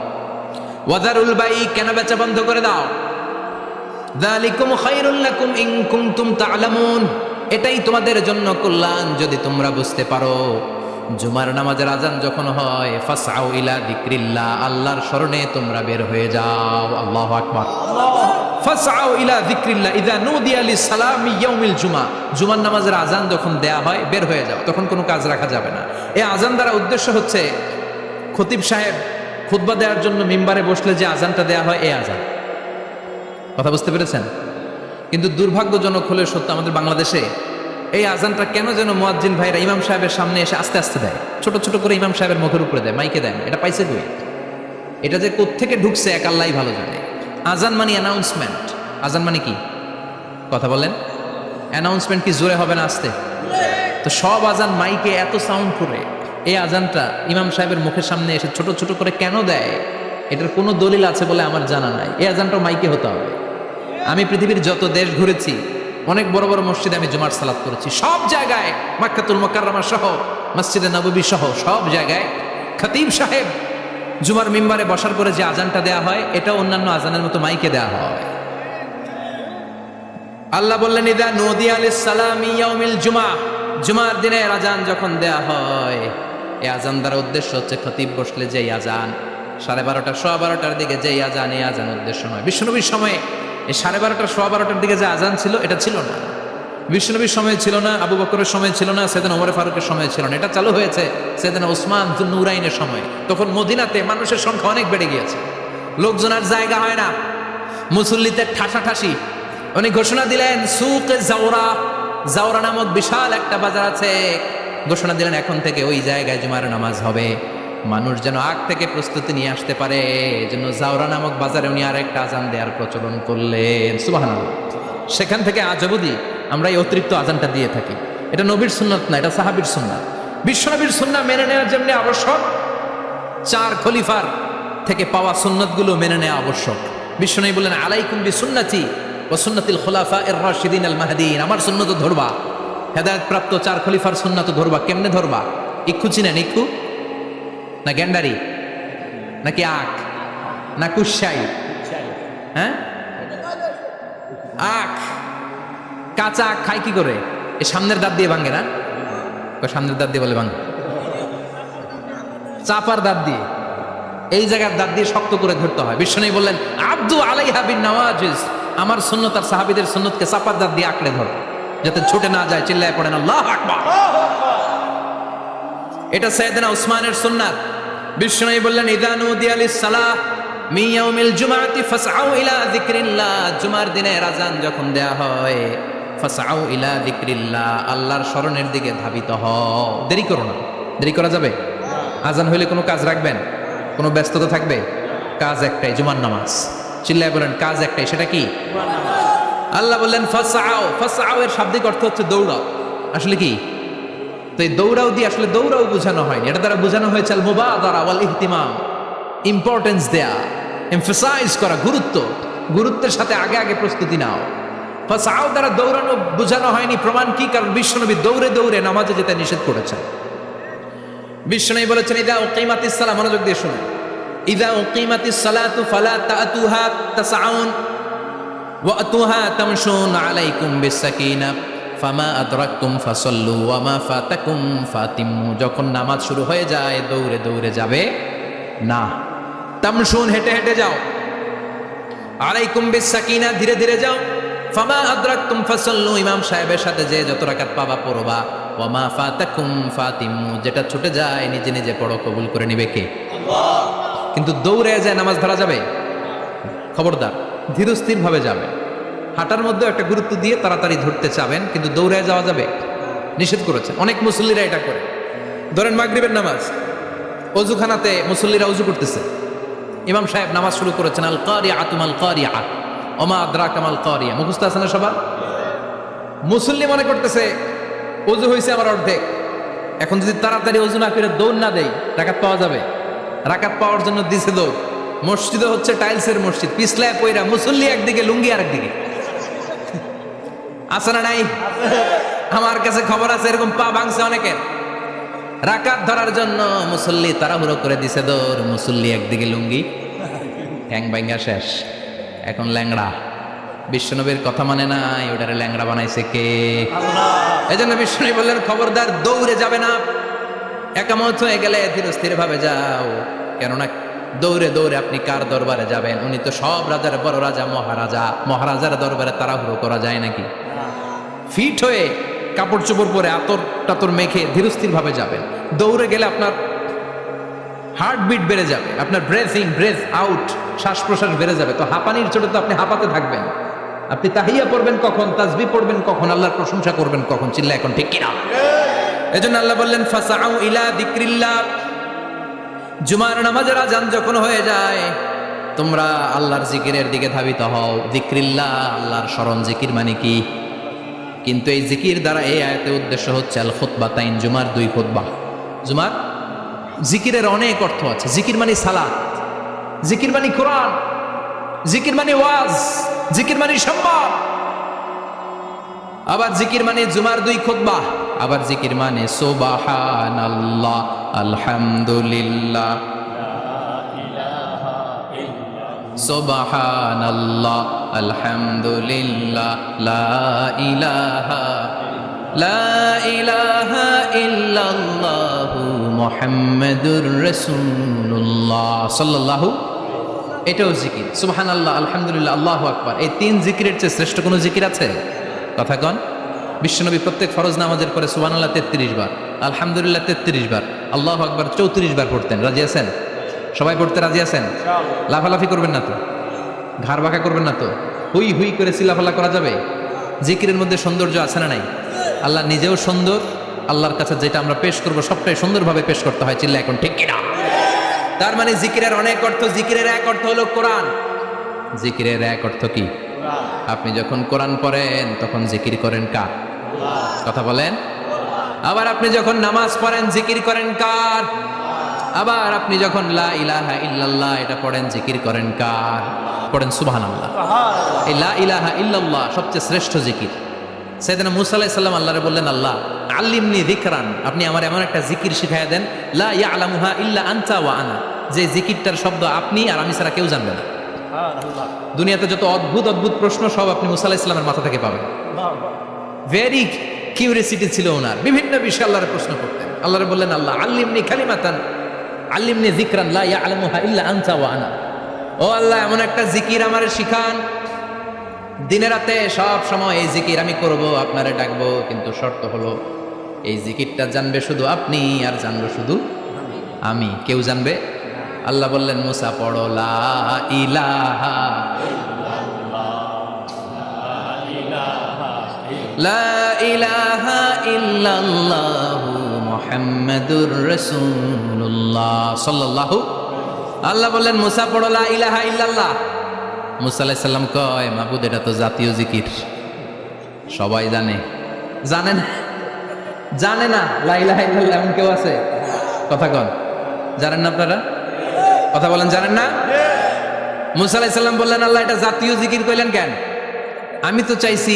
ওয়া যারুল বাই', কেনা বেচা বন্ধ করে দাও। যালিকুম খায়রুল লাকুম ইন কুনতুম তা'লামুন, এটাই তোমাদের জন্য কল্যাণ যদি তোমরা বুঝতে পারো। জুমার নামাজের আযান যখন হয়, ফাসআউ ইলা যিকরিল্লাহ, আল্লাহর স্মরণে তোমরা বের হয়ে যাও। আল্লাহু আকবার। ফাসআউ ইলা যিকরিল্লাহ ইযা নুদিয়া লিস-সালামি ইয়াউমিল জুমআ, জুমার নামাজের আযান যখন দেয়া হয় বের হয়ে যাও, তখন কোনো কাজ রাখা যাবে না। এই আযান দ্বারা উদ্দেশ্য হচ্ছে খতিব সাহেব খুতবা দেওয়ার জন্য মিম্বারে বসলে যে আযানটা দেয়া হয়, এই আযান। কথা বুঝতে পেরেছেন? কিন্তু দুর্ভাগ্যজনক হলে সত্য, আমাদের বাংলাদেশে এই আজানটা কেন যেন মুয়াজ্জিন ভাইরা ইমাম সাহেবের সামনে এসে আস্তে আস্তে দেয়, ছোট ছোট করে ইমাম সাহেবের মুখের উপরে দেয়, মাইকে দেয় না। এটা পাইছে কই? এটা যে কোত্থেকে ঢুকছে এক আল্লাহই ভালো জানে। আজান মানে অ্যানাউন্সমেন্ট। আজান মানে কি? কথা বলেন। অ্যানাউন্সমেন্ট কি জোরে হবে না আস্তে? তো সব আজান মাইকে এত সাউন্ড করে, এই আজানটা ইমাম সাহেবের মুখের সামনে এসে ছোট ছোট করে কেন দেয়? এটার কোনো দলিল আছে বলে আমার জানা নাই। এই আজানটাও মাইকে হতে হবে। আমি পৃথিবীর যত দেশ ঘুরেছি, অনেক বড় বড় মসজিদে আমি জুমার সালাত করেছি, সব জায়গায় মাক্কাতুল মুকাররমা সহ মসজিদে নববী সহ সব জায়গায় খতিব সাহেব জুমার মিম্বারে বসার পরে যে আজানটা দেয়া হয়, এটা অন্যান্য আজানের মতো মাইকে দেয়া হয়। আল্লাহ বললেন, ইযা নুদিয়া লিস-সালামি ইয়াউমিল জুমআ, জুমার দিনের আজান যখন দেয়া হয়, এই আজান দ্বারা উদ্দেশ্য হচ্ছে খতিব বসলে যেই আজান 12:30 12:15 দিকে যেই আজান, এই আজান উদ্দেশ্য নয়। বিশ্বনবীর সময়ে এই 12:30 12:15 দিকে যে আজান ছিল, এটা ছিল না। বিশ্বনবীর সময় ছিল না, আবু বকরের সময় ছিল না, সাইয়েদনা ওমর ফারুকের সময় ছিল না। এটা চালু হয়েছে সাইয়েদনা উসমান যুন নুরাইনের সময়। তখন মদিনাতে মানুষের সংখ্যা অনেক বেড়ে গিয়েছে, লোকজন আর জায়গা হয় না, মুসল্লিদের ঠাসাঠাসি। উনি ঘোষণা দিলেন, সুকে জাওরা, জাওরা নামক বিশাল একটা বাজার আছে, ঘোষণা দিলেন এখন থেকে ওই জায়গায় জুমার নামাজ হবে। মানুষ যেন আগ থেকে প্রস্তুতি নিয়ে আসতে পারে, এজন্য জাওরা নামক বাজারে উনি আরেকটা আজান দেওয়ার প্রচলন করলেন। সুবহানাল্লাহ। সেখান থেকে আজ অবধি আমরা এই অতিরিক্ত আজানটা দিয়ে থাকি। এটা নবীর সুন্নাত না, এটা সাহাবীর সুন্নাত। বিশ্বনবীর সুন্নাহ মেনে নেওয়ার জন্য আবশ্যক, 4 খলিফার থেকে পাওয়া সুন্নাতগুলো মেনে নেওয়া আবশ্যক। বিশ্বনবী বললেন, আলাইকুম বিসুন্নতি ওয়া সুন্নাতিল খুলাফায়ে রাশিদিন আল মাহদিয়িন, আমার সুন্নাত ধরবা, হেদায়েত প্রাপ্ত 4 খলিফার সুন্নাত ধরবা। কেমনে ধরবা? ইক্ষু চিনেন? ইক্ষু না গ্যান্ডারি নাকি আখ না কুশাই? হ্যাঁ, আখ। কাঁচা আখ খাই কি করে? এই সামনের দাঁত দিয়ে ভাঙে না? সামনের দাঁত দিয়ে বলে ভাঙে, চাপার দাঁত দিয়ে। এই জায়গার দাঁত দিয়ে শক্ত করে ধরতে হয়। বিশ্বনবী বললেন আব্দু আলাইহা বিন নওয়াজিজ, আমার সুন্নত আর সাহাবীদের সুন্নতকে চাপার দাঁত দিয়ে আঁকড়ে ধরো যাতে ছুটে না যায়। চিল্লায় পড়েন আল্লাহু আকবার। এটা সাইয়েদনা উসমানের সুন্নাত। বিশ্বনবী বললেন ইযা নুদিয়া লিস-সালাহ মিন ইয়াউমিল জুমআতি ফাসআউ ইলা যিকরিল্লাহ, জুমার দিনের আযান যখন দেয়া হয় ফাসআউ ইলা যিকরিল্লাহ, আল্লাহর স্মরণের দিকে ধাবিত হও। দেরি করো না। দেরি করা যাবে? আযান হইলে কোনো কাজ রাখবেন? কোনো ব্যস্ততা থাকবে? কাজ একটাই, জুমার নামাজ। চিল্লায় বলেন কাজ একটাই, সেটা কি? আল্লাহ বললেন ফাসআউ। ফাসআউ এর শাব্দিক অর্থ হচ্ছে দৌড়াও। আসলে কি? তো এই দৌড়াও দিয়ে আসলে দৌড়াও বোঝানো হয়নি, এটা দ্বারা বোঝানো হয়েছে আল মুবাদারা ওয়াল ইহতিমাম, ইম্পর্টেন্স দেয়া, এমফাসাইজ করা, গুরুত্বের সাথে আগে আগে প্রস্তুতি নাও। ফাসআউ দ্বারা দৌড়ানো বোঝানো হয়নি। প্রমাণ কি? কারণ বিশ্বনবী দৌড়ে দৌড়ে নামাজে যেতে নিষেধ করেছেন। বিশ্বনবী বলেছেন ইযা উকিমাতিস সালাহ, মনোযোগ দিয়ে শুনুন, ইযা উকিমাতিস সালাতু ফালা তাআতুহা তাসআউন ওয়া আতুহা তামশুন আলাইকুম বিসাকিনাহ ফামা আদরাকতুম ফাসাল্লু ওয়া মা ফাতাকুম ফাতিম্মু। যখন নামাজ শুরু হয়ে যায় দৌড়ে দৌড়ে যাবে না, তামশুন হেঁটে হেঁটে যাও, আলাইকুম বিসাকিনাহ ধীরে ধীরে যাও, ফামা আদরাকতুম ফাসাল্লু ইমাম সাহেবের সাথে যে যত রাকাত পাবা পড়বা, ওয়া মা ফাতাকুম ফাতিম্মু যেটা ছুটে যায় নিজে নিজে পড়ো, কবুল করে নিবে কে? আল্লাহ। কিন্তু দৌড়ে যায় নামাজ ধরা যাবে? খবরদার, ধীরস্থির ভাবে যাবে। হাঁটার মধ্যে একটা গুরুত্ব দিয়ে তাড়াতাড়ি ধরতে চাবেন, কিন্তু দৌড়ে যাওয়া যাবে? নিষেধ করেছেন। অনেক মুসল্লিরা এটা করে। ধরেন মাগরিবের নামাজ, অজুখানাতে মুসল্লিরা অজু করতেছে, ইমাম সাহেব নামাজ শুরু করেছেন আল কারিআতু মাল কারিআহ ওমা আদরাকা মাল কারিআহ, মুখস্থ আছে না সবার? মুসল্লি মনে করতেছে অজু হয়েছে আমার অর্ধেক, এখন যদি তাড়াতাড়ি অজু না করে দৌড় না দেই রাকাত পাওয়া যাবে? রাকাত পাওয়ার জন্য দিছে দৌড়। মসজিদে হচ্ছে টাইলসের মসজিদ, পিছলায় পয়রা মুসল্লি একদিকে, লুঙ্গি আরেকদিকে। আছে না নাই? আমার কাছে খবর আছে এরকম পা ভাঙছে অনেকের। রাকাত ধরার জন্য মুসল্লি তাড়াহুড়ো করে দিছে দৌড়, মুসল্লি একদিকে লুঙ্গি, ঠ্যাং ভাঙা শেষ, এখন ল্যাংড়া। বিশ্বনবীর কথা মানে নাই, ওটারে ল্যাংড়া বানাইছে কে? আল্লাহ। এই জন্য বিশ্বনবী বললেন খবরদার দৌড়ে যাবে না, একামত হয়ে গেলে ধীরস্থির ভাবে যাও। কেননা দৌড়ে দৌড়ে আপনি কার দরবারে যাবেন? উনি তো সব রাজার বড় রাজা, মহারাজা। মহারাজার দরবারে তাড়াহুড়ো করা যায় নাকি? ফিট হয়ে কাপড় চোপড় পরে আতর টাতর মেখে ধীরস্থির ভাবে যাবেন। দৌড়ে গেলে আপনার হার্টবিট বেড়ে যাবে, আপনার ব্রেথ ইন ব্রেথ আউট, শ্বাস প্রশ্বাস বেড়ে যাবে। তো হাঁপানির চোটে তো আপনি হাঁপাতে থাকবেন। আপনি তাহিয়া পড়বেন কখন, তাসবিহ পড়বেন কখন, আল্লাহর প্রশংসা করবেন কখন? চিল্লা এখন ঠিক কিনা? এজন্য আল্লাহ বললেন ফাসআউ ইলা যিকরিল্লাহ, জুমার নামাজের আযান যখন হয়ে যায় তোমরা আল্লাহর জিকিরের দিকে ধাবিত হও। যিকরিল্লাহ, আল্লাহর স্মরণ। জিকির মানে কি? কিন্তু এই জিকির দ্বারা এই আয়াতের উদ্দেশ্য হচ্ছে আল খুতবাতাইন, জুমার 2 খুতবা। জুমার জিকিরের অনেক অর্থ আছে। জিকির মানে সালাত, জিকির মানে কোরআন, জিকির মানে ওয়াজ, জিকির মানে সম্মান। আবার জিকির মানে জুমার 2 খুতবা। আবার জিকির মানে সুবহানাল্লাহ, আলহামদুলিল্লাহ, সুবহানাল্লাহ, আলহামদুলিল্লাহ, লা ইলাহা ইল্লাল্লাহু মুহাম্মাদুর রাসূলুল্লাহ সাল্লাল্লাহু। এটাও জিকির। সুবহানাল্লাহ, আলহামদুলিল্লাহ, আল্লাহু আকবার। এই 3 জিকিরের চেয়ে শ্রেষ্ঠ কোনো জিকির আছে? কথা কন। বিশ্বনবী প্রত্যেক ফরজ নামাজের পরে সুবহানাল্লাহ 33 বার, আলহামদুলিল্লাহ 33 বার, আল্লাহু আকবার 34 বার পড়তেন। রাজি আছেন? সবাই পড়তে রাজি আছেন? লাফালাফি করবেন না তো? ঘাড় বাঁকা করবেন না তো? হুই হুই করে চিল্লাফাল্লা করা যাবে? জিকিরের মধ্যে সৌন্দর্য আছে না নাই? আল্লাহ নিজেও সুন্দর, আল্লাহর কাছে যেটা আমরা পেশ করব সবটাই সুন্দরভাবে পেশ করতে হয়। চিল্লা এখন ঠিক কিনা? তার মানে জিকিরের অনেক অর্থ। জিকিরের এক অর্থ হলো কোরআন। জিকিরের এক অর্থ কি? আপনি যখন কোরআন পড়েন তখন জিকির করেন কার? কথা বলেন। আবার আপনি যখন নামাজ পড়েন জিকির করেন কার? আবার আপনি যখন লা ইলাহা ইল্লাল্লাহ এটা পড়েন জিকির করেন কার? পড়েন সুবহানাল্লাহ। এই লা ইলাহা ইল্লাল্লাহ সবচেয়ে শ্রেষ্ঠ জিকির। সাইয়েদনা মুসা আলাইহিস সালাম আল্লাহরে বললেন, আল্লাহ আল্লিমনি যিকরান, আপনি আমার এমন একটা জিকির শিখাইয়া দেন লা ইয়ালামুহা ইল্লা আনতা ওয়া আনা, যে জিকিরটার শব্দ আপনি আর আমি ছাড়া কেউ জানবে না। দুনিয়াতে যত অদ্ভুত অদ্ভুত প্রশ্ন সব আপনি মুসা আলাইহিস সালামের মাথা থেকে পাবেন। ভেরি কিউরিয়াসিটি ছিল ওনার, বিভিন্ন বিষয়ে আল্লাহরে প্রশ্ন করতেন। আল্লাহরে বললেন, আল্লাহ আল্লিমনি কালিমাতান আল্লিমনি যিকরান লা ইয়ালামুহা ইল্লা আনতা ওয়া আনা। ও আল্লাহ, এমন একটা জিকির আমারে শিখান, দিনে রাতে সব সময় এই জিকির আমি করব, আপনারে ডাকবো, কিন্তু শর্ত হলো এই জিকিরটা জানবে শুধু আপনি, আর জানবো শুধু আমি, কেউ জানবে। আল্লাহ বললেন, মুসা পড়ো লা ইলাহা লা ইলাহা ইল্লাল্লাহু মুহাম্মাদুর রাসূলুল্লাহ সাল্লাল্লাহু। আল্লাহ বললেন, মুসা পড়ো লা ইলাহা ইল্লাল্লাহ। মুসা আলাইহিস সালাম কয়, মাবুদ, এটা তো জাতীয় জিকির, সবাই জানে। জানে না? জানে না লা ইলাহা ইল্লাল্লাহ এমন কেউ আছে? কথা কন, জানেন না আপনারা? কথা বলেন, জানেন না? মুসা আলাইহিস সালাম বললেন, আল্লাহ এটা জাতীয় জিকির কইলেন কেন? আমি তো চাইছি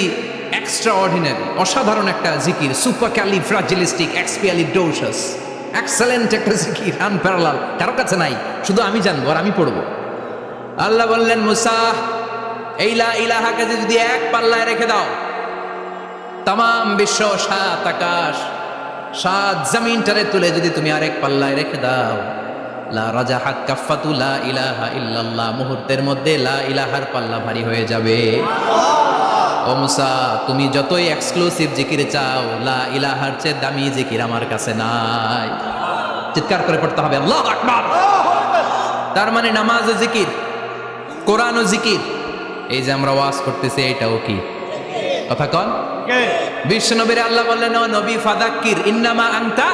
এক্সট্রা অর্ডিনারি, অসাধারণ একটা জিকির, সুপারক্যালিফ্রাজিলিস্টিক এক্সপিয়ালিডোসাস, এক্সেলেন্ট একটা জিকির, আনপ্যারালাল, কারো কাছে নাই, শুধু আমি জানবো আর আমি পড়বো। আল্লাহ বললেন, মুসা, এই লা ইলাহাকে যদি এক পাল্লায় রেখে দাও, তামাম বিশ্ব, সাত আকাশ, সাত জমিনটারে তুলে যদি তুমি আরেক পাল্লায় রেখে দাও, লা রাজাহাত কাফাতু লা ইলাহা ইল্লাল্লাহ, মুহূর্তের মধ্যে লা ইলাহার পাল্লা ভারী হয়ে যাবে। ও মুসা, তুমি যতই এক্সক্লুসিভ জিকির চাও, লা ইলাহার চেয়ে দামি জিকির আমার কাছে নাই। চিৎকার করে পড়তে হবে আল্লাহু আকবার। তার মানে নামাজ ও জিকির, কোরআন ও জিকির, এই যে আমরা ওয়াজ করতেছি এটাও কি? কথা কন। বিশ্ব নবীর আল্লাহ বললেন, ও নবী ফাদাক্কির ইন্নামা আনতা,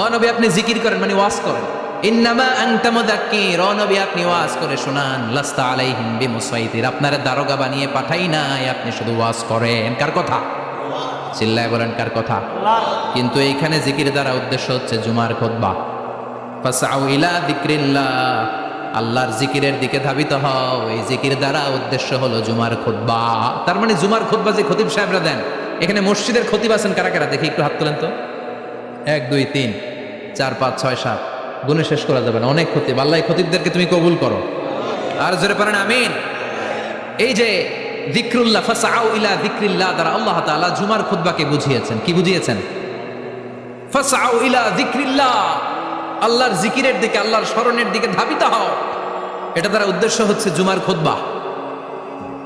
ও নবী আপনি জিকির করেন, মানে ওয়াজ করেন। ইন্নামা আনতা মুদাক্কির, ও নবী আপনি ওয়াজ করে শোনান। লাস্তা আলাইহিম বিমুসাইতির, আপনারে দারোগা বানিয়ে পাঠাই নাই, আপনি শুধু ওয়াজ করেন। কার কথা? চিল্লায় বলেন, কার কথা? কিন্তু এইখানে জিকির দ্বারা উদ্দেশ্য হচ্ছে জুমার খুতবা। ফাসআউ ইলা যিকরিল্লাহ, আল্লাহর জিকিরের দিকে ধাবিত হও, এই জিকির দ্বারা উদ্দেশ্য হলো জুমার খুতবা। তার মানে জুমার খুতবা যে খতিব সাহেবরা দেন, এখানে মসজিদের খতিব আছেন কারা কারা? দেখি একটু হাত তোলেন তো। 1 2 3 4 5 6 7, গুণে শেষ করা যাবে না, অনেক খতিব। আল্লাহ এই খতিবদেরকে তুমি কবুল করো, আর জোরে পড়েন আমিন। এই যে যিকরুল্লাহ, ফাসআউ ইলা যিকরিল্লাহ দ্বারা আল্লাহ তাআলা জুমার খুতবাকে বুঝিয়েছেন। কি বুঝিয়েছেন? ফাসআউ ইলা যিকরিল্লাহ, আল্লাহর জিকিরের দিকে, আল্লাহর স্মরণের দিকে ধাবিত হও। এটা দ্বারা উদ্দেশ্য হচ্ছে জুমার খুতবা।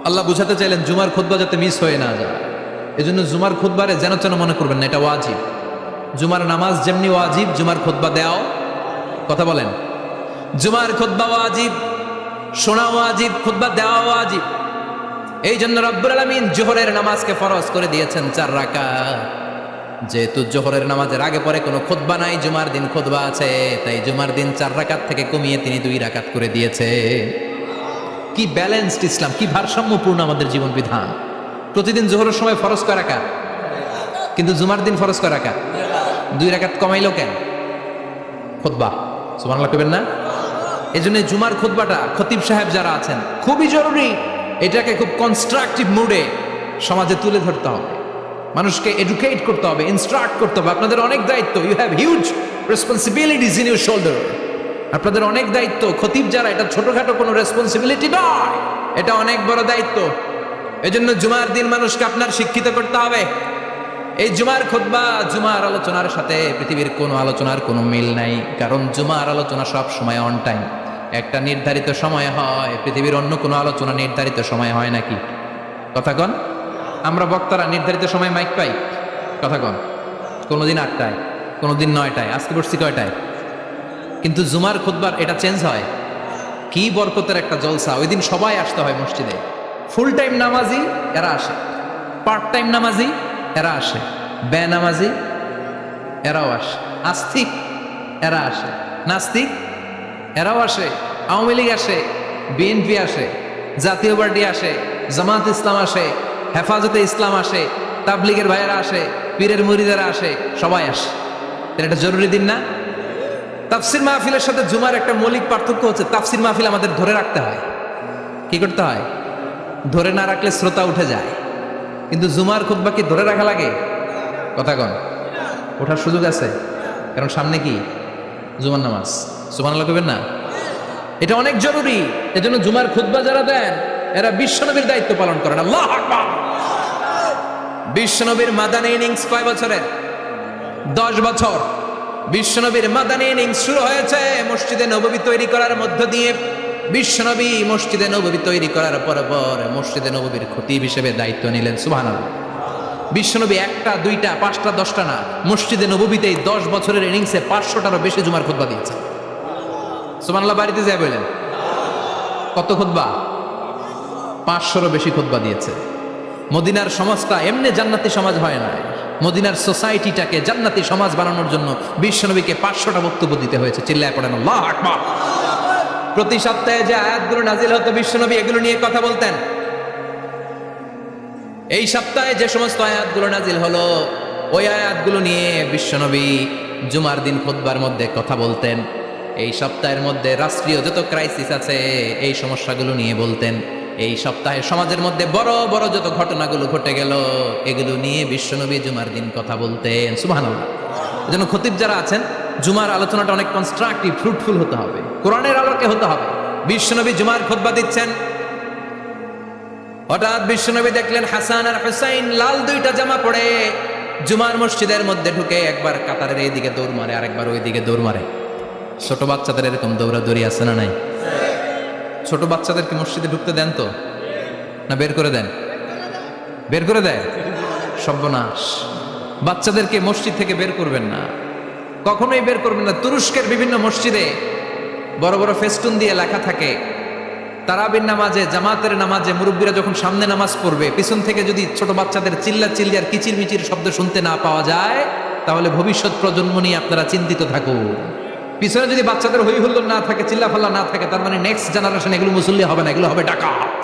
আল্লাহ বুঝাতে চাইলেন জুমার খুতবা যাতে মিস হয়ে না যায়, এজন্য জুমার খুতবারে যেন তেন মনে করবেন না, এটা ওয়াজিব। জুমার নামাজ যেমনি ওয়াজিব, জুমার খুতবা দেওয়াও, কথা বলেন, জুমার খুতবা ওয়াজিব, শোনা ওয়াজিব, খুতবা দেওয়া ওয়াজিব। এই জন্য রব্বুল আলামিন জোহরের নামাজকে ফরজ করে দিয়েছেন 4 রাকাত। যেহেতু জোহরের নামাজের আগে পরে কোনো খুতবা নাই, জুমার দিন খুতবা আছে, তাই জুমার দিন 4 রাকাত থেকে কমিয়ে তিনি 2 রাকাত করে দিয়েছে। কি ব্যালেন্সড ইসলাম, কি ভারসাম্যপূর্ণ আমাদের জীবন বিধান। প্রতিদিন জোহরের সময় ফরজ কয় রাকাত, কিন্তু জুমার দিন ফরজ কয় রাকাত? 2 রাকাত কমাইলো কেন? খুতবা, সুবহানাল্লাহ কইবেন না? এই জন্য জুমার খুতবাটা খতিব সাহেব যারা আছেন খুবই জরুরি। এটাকে খুব কনস্ট্রাকটিভ মুডে সমাজে তুলে ধরতে হবে, মানুষকে এডুকেট করতে হবে, ইনস্ট্রাক্ট করতে হবে। আপনাদের অনেক দায়িত্ব, you have huge responsibilities in your shoulder. আপনাদের অনেক দায়িত্ব। খতিব যারা, এটা ছোটখাটো কোনো রেসপন্সিবিলিটি নয়, এটা অনেক বড় দায়িত্ব। এজন্য জুমার দিন মানুষকে আপনার শিক্ষিত করতে হবে। এই জুমার খুতবা, জুমার আলোচনার সাথে পৃথিবীর কোনো আলোচনার কোনো মিল নাই, কারণ জুমার আলোচনা সব সময় অন টাইম, একটা নির্ধারিত সময় হয়। পৃথিবীর অন্য কোনো আলোচনা নির্ধারিত সময় হয় নাকি? কথা কন। আমরা বক্তারা নির্ধারিত সময় মাইক পাই, কথা কন। কোনোদিন 8টায়, কোনোদিন 9টায়, আজকে বসছি কয়টায়? কিন্তু জুমার খুতবার এটা চেঞ্জ হয়। কি বরকতের একটা জলসা! ওই দিন সবাই আসতে হয় মসজিদে। ফুল টাইম নামাজি এরা আসে, পার্ট টাইম নামাজি এরা আসে, বেনামাজি এরাও আসে, আস্তিক এরা আসে, নাস্তিক এরাও আসে, আওয়ামী লীগ আসে, বিএনপি আসে, জাতীয় পার্টি আসে, জামাত ইসলাম আসে, হেফাজতে ইসলাম আসে, তাবলিগের ভাইয়েরা আসে, পীরের মুরিদেরা আসে, সবাই আসে। এটা জরুরি দিন না? তাফসির মাহফিলের সাথে জুমার একটা মৌলিক পার্থক্য হচ্ছে, তাফসির মাহফিল আমাদের ধরে রাখতে হয়। কি করতে হয়? ধরে না রাখলে শ্রোতা উঠে যায়। কিন্তু জুমার খুতবা কি ধরে রাখা লাগে? কথা কন। ওঠার সুযোগ আছে, কারণ সামনে কি? জুমার নামাজ। সুবহানাল্লাহ কইবেন না? এটা অনেক জরুরি। এজন্য জুমার খুতবা যারা দেন, এরা বিশ্বনবীর দায়িত্ব পালন করেন। আল্লাহু আকবার। বিশ্বনবীর মাদানী ইনিংস কয় বছরের? 10 বছর। বিশ্বনবীর মাদানী ইনিংস শুরু হয়েছে মসজিদে নববী তৈরি করার মধ্য দিয়ে। বিশ্বনবী মসজিদে নববী তৈরি করার পর মসজিদে নববীর খতিব হিসেবে দায়িত্ব নিলেন। সুবহানাল্লাহ। বিশ্বনবী একটা, দুইটা, পাঁচটা, 10টা না, মসজিদে নববীতেই 10 বছরের ইনিংসে 500টারও বেশি জুমার খুতবা দিয়েছে। সুবহানাল্লাহ। বাড়িতে যায় বলেন কত খুতবা? 500রও বেশি খুতবা দিয়েছে। মদিনার সমাজটা এমনি জান্নাতি সমাজ হয় না। মদিনার সোসাইটিটাকে জান্নাতি সমাজ বানানোর জন্য বিশ্বনবীকে 500টা বক্তব্য দিতে হয়েছে। চিল্লায় পড়েন আল্লাহু আকবার। প্রতি সপ্তাহে যে আয়াতগুলো নাজিল হতো বিশ্বনবী এগুলো নিয়ে কথা বলতেন। এই সপ্তাহে যে সমস্ত আয়াতগুলো নাজিল হলো ওই আয়াতগুলো নিয়ে বিশ্বনবী জুমার দিন খুতবার মধ্যে কথা বলতেন। এই সপ্তাহের মধ্যে রাষ্ট্রীয় যত ক্রাইসিস আছে এই সমস্যাগুলো নিয়ে বলতেন। এই সপ্তাহে সমাজের মধ্যে বড় বড় যত ঘটনাগুলো ঘটে গেল এগুলো নিয়ে বিশ্বনবী জুমার দিন কথা বলতেন। সুবহানাল্লাহ। এজন্য খতিব যারা আছেন জুমার আলোচনাটা অনেক কনস্ট্রাকটিভ, ফ্রুটফুল হতে হবে, কোরআনের আলোকে হতে হবে। বিশ্বনবী জুমার খুতবা দিচ্ছেন, হঠাৎ বিশ্বনবী দেখলেন হাসান আর হুসাইন লাল দুইটা জামা পরে জুমার মসজিদের মধ্যে ঢুকে একবার কাতারের এইদিকে দৌড় মারে, আরেকবার ওইদিকে দৌড় মারে। ছোট বাচ্চাদের এরকম দৌড়াদৌড়ি আছে না নাই? ছোট বাচ্চাদেরকে মসজিদে ঢুকতে দেন তো না বের করে দেন? বের করে দেয়। সর্বনাশ। বাচ্চাদেরকে মসজিদ থেকে বের করবেন না, কখনোই বের করবেন না। তুরস্কের বিভিন্ন মসজিদে বড় বড় ফেস্টুন দিয়ে লেখা থাকে তারাবির নামাজে, জামাতের নামাজে মুরব্বীরা যখন সামনে নামাজ পড়বে পিছন থেকে যদি ছোট বাচ্চাদের চিল্লা চিল্লি আর কিচির মিচির শব্দ শুনতে না পাওয়া যায় তাহলে ভবিষ্যৎ প্রজন্ম নিয়ে আপনারা চিন্তিত থাকুন। পিছনে যদি বাচ্চাদের হই হুল্লোড় না থাকে, চিল্লাফাল্লা না থাকে, তার মানে নেক্সট জেনারেশন এগুলো মুসল্লি হবে না, এগুলো হবে ডাকাত।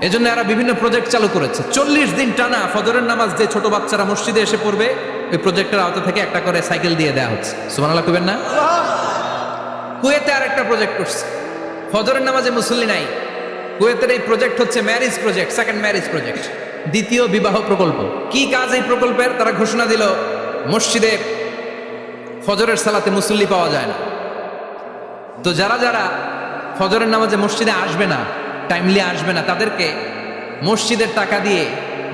এজন্য এরা বিভিন্ন প্রজেক্ট চালু করেছে। 40 দিন টানা ফজরের নামাজ যে ছোট বাচ্চারা মসজিদে এসে পড়বে ওই প্রজেক্টের আওতা থেকে একটা করে সাইকেল দিয়ে দেওয়া হচ্ছে। সুবহানাল্লাহ কইবেন না? কুয়েতে আরেকটা প্রজেক্ট করছে, ফজরের নামাজে মুসল্লি নাই। কুয়েতের এই প্রজেক্ট হচ্ছে marriage project, second marriage project, দ্বিতীয় বিবাহ প্রকল্প। কি কাজ এই প্রকল্পের? তারা ঘোষণা দিল মসজিদে ফজরের সালাতে মুসল্লি পাওয়া যায় না, তো যারা যারা ফজরের নামাজে মসজিদে আসবে না, টাইমলি আসবে না, তাদেরকে মসজিদের টাকা দিয়ে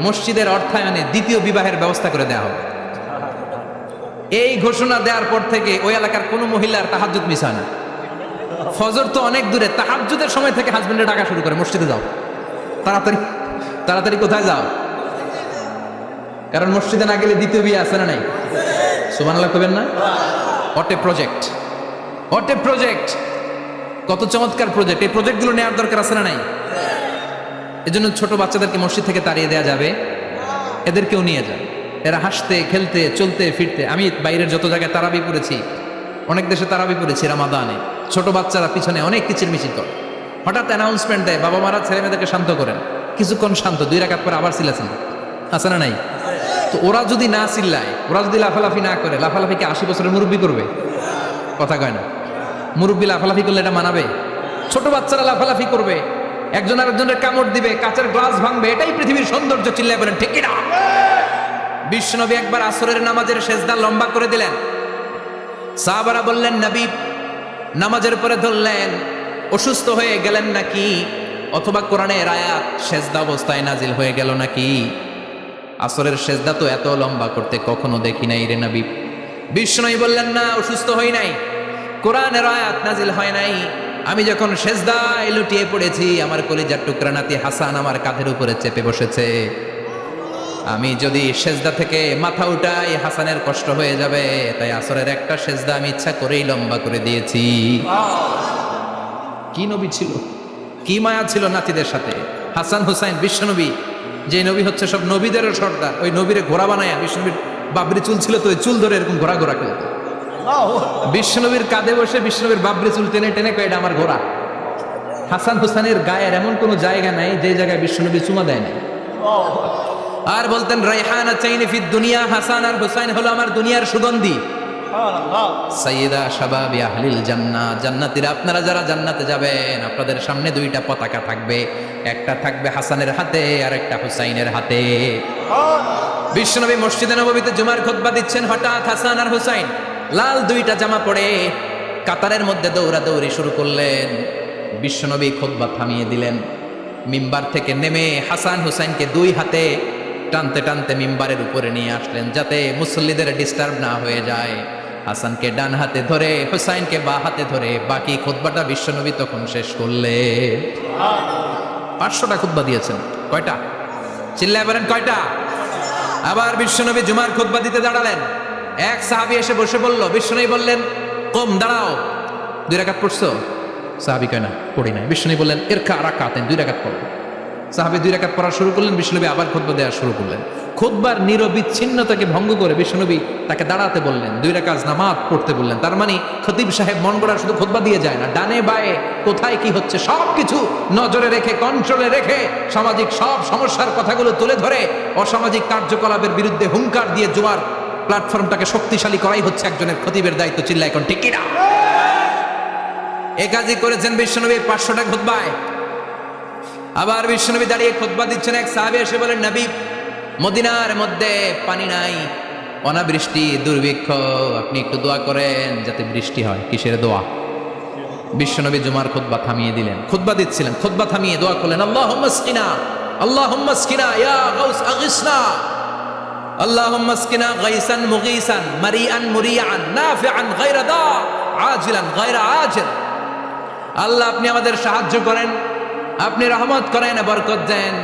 মসজিদের অর্থায়নে দ্বিতীয় বিবাহের ব্যবস্থা করে দেওয়া হবে। এই ঘোষণা দেওয়ার পর থেকে ওই এলাকার কোনো মহিলার তাহাজ্জুদ মিস হয় না। ফজর তো অনেক দূরে, তাহাজ্জুদের সময় থেকে হাজবেন্ডের ডাকা শুরু করে মসজিদে যাও, তাড়াতাড়ি তাড়াতাড়ি কোথায় যাও, কারণ মসজিদে না গেলে দ্বিতীয় বিয়ে আছে না নাই? সুবহানাল্লাহ কইবেন না? What a project, what a project, কত চমৎকার প্রজেক্ট। এই প্রজেক্টগুলো নেওয়ার দরকার আছে না নাই? এজন্য ছোট বাচ্চাদেরকে মসজিদ থেকে তাড়িয়ে দেওয়া যাবে? এদেরকেও নিয়ে যান, এরা হাসতে খেলতে চলতে ফিরতে। আমি বাইরের যত জায়গায় তারাবি পড়েছি, অনেক দেশে তারাবি পড়েছি রামাদানে, ছোট বাচ্চারা পিছনে অনেক কিচির মিচির করে, হঠাৎ অ্যানাউন্সমেন্ট দেয় বাবা মারা ছেলে মেয়েদেরকে শান্ত করেন, কিছুক্ষণ শান্ত, 2 রাকাত পরে আবার চিল্লাছেন, আছে না নাই? তো ওরা যদি না চিল্লায়, ওরা যদি লাফালাফি না করে, লাফালাফিকে 80 বছরের মুরব্বী করবে? কথা কয় না। মুরব্বী লাফালাফি করলে এটা মানাবে? ছোট বাচ্চারা লাফালাফি করবে, একজন আরেকজনের কামড় দিবে, কাচের গ্লাস ভাঙবে, এটাই পৃথিবীর সৌন্দর্য। চিল্লায় বলেন ঠিক কিনা? বিশ্বনবী একবার আসরের নামাজের সেজদা লম্বা করে দিলেন, সাহাবারা বললেন নবী নামাজের পরে ধরলেন অসুস্থ হয়ে গেলেন নাকি, অথবা কোরআনের আয়াত সেজদা অবস্থায় নাজিল হয়ে গেল নাকি? আসরের সেজদা তো এত লম্বা করতে কখনো দেখি নাই রে নবী। বিশ্বনবী বললেন না, অসুস্থ হই নাই, কোরআনের আয়াত নাজিল হয় নাই, আমি যখন সেজদায় লুটিয়ে পড়েছি আমার কলিজার টুকরা নাতি হাসান আমার কাঁধের উপরে চেপে বসেছে, আমি যদি সেজদা থেকে মাথা উঠাই হাসানের কষ্ট হয়ে যাবে, তাই আসরের একটা সেজদা আমি ইচ্ছা করেই লম্বা করে দিয়েছি। কি নবী ছিল, কি মায়া ছিল নাতিদের সাথে। হাসান হুসাইন, বিশ্বনবী যে নবী হচ্ছে সব নবীদেরও সর্দার, ওই নবীরে ঘোড়া বানায়া, বিশ্বনবীর বাবরি চুল ছিল তো ওই চুল ধরে এরকম ঘোরা ঘোরা খেলত, বিশ্বনবীর কাঁধে বসে বিশ্বনবীর বাবরি চুল টেনে টেনে কয় এটা আমার ঘোড়া। হাসান হুসাইনের গায়ের এমন কোনো জায়গা নাই যে জায়গায় বিশ্বনবী চুমা দেয় নাই। আর বলতেন রাইহানা চাইনি ফিদ দুনিয়া, হাসান আর হুসাইন হলো আমার দুনিয়ার সুগন্ধি। সাইয়্যিদা শাবাবি আহলিল জান্নাহ, জান্নাতীরা আপনারা যারা জান্নাতে যাবেন আপনাদের সামনে 2টা পতাকা থাকবে, একটা থাকবে হাসানের হাতে আর একটা হুসাইনের হাতে। বিশ্বনবী মসজিদে নববীতে জুমার খুতবা দিচ্ছেন, হঠাৎ হাসান আর হুসাইন লাল 2টা জামা পরে কাতারের মধ্যে দৌড়াদৌড়ি শুরু করলেন। বিশ্বনবী খুতবা থামিয়ে দিলেন, মিম্বার থেকে নেমে হাসান হুসাইনকে 2 হাতে টানতে টানতে মিম্বারের উপরে নিয়ে আসলেন যাতে মুসল্লিদের ডিস্টার্ব না হয়ে যায়। হাসানকে ডান হাতে ধরে, হুসাইনকে বা হাতে ধরে বাকি খুতবাটা বিশ্বনবী তখন শেষ করলে। 500টা খুতবা দিয়েছেন। কয়টা? চিল্লায় বলেন কয়টা? আবার বিশ্বনবী জুমার খুতবা দিতে দাঁড়ালেন। এক সাহাবী এসে বসে বলল, বিশ্বনবী বললেন, কম দাঁড়াও, 2 রাকাত পড়ছো? সাহাবী কয় না, পড়ি নাই। বিশ্বনবী বললেন, ইরকা রাকাতেন, 2 রাকাত পড়ো। সাহাবী 2 রাকাত পড়া শুরু করলেন, বিশ্বনবী আবার খুতবা দেওয়া শুরু করলেন। খুতবার নিরবিচ্ছিন্নতাকে ভঙ্গ করে বিশ্বনবী তাকে দাঁড়াতে বললেন, 2 রাকাত নামাজ পড়তে বললেন। তার মানে খতিব সাহেব মন গড়া শুধু খুতবা দিয়ে যায় না, ডানে বায়ে কোথায় কি হচ্ছে সবকিছু নজরে রেখে, কন্ট্রোলে রেখে, সামাজিক সব সমস্যার কথাগুলো তুলে ধরে অসামাজিক কার্যকলাপের বিরুদ্ধে হুঙ্কার দিয়ে জুমার প্ল্যাটফর্মটাকে শক্তিশালী করাই হচ্ছে একজনের খতিবের দায়িত্ব। চিল্লা এখন ঠিক কিনা? এই কাজই করেছেন বিশ্বনবী 500টা খুতবায়। আবার বিশ্বনবী দাঁড়িয়ে খুতবা দিচ্ছেন, এক সাহাবী এসে বলেন, নবী, মদিনার মধ্যে পানি নাই, অনাবৃষ্টি, দুর্ভিক্ষ, আপনি একটু দোয়া করেন যাতে বৃষ্টি হয়। কিসের দোয়া? বিশ্বনবী জুমার খুতবা থামিয়ে দিলেন, খুতবা দিচ্ছিলেন, খুতবা থামিয়ে দোয়া করলেন, আল্লাহুম্মা আসকিনা, আল্লাহুম্মা আসকিনা ইয়া গাউস আগিসনা, আল্লাহুম্মা আসকিনা গাইসান মুগীসান মারিআন মুরিআন নাফিআন গায়রা দা আজিলান গায়রা আজিল। আল্লাহ, আপনি আমাদের সাহায্য করেন, আপনি রহমত করেন, বরকত দেন,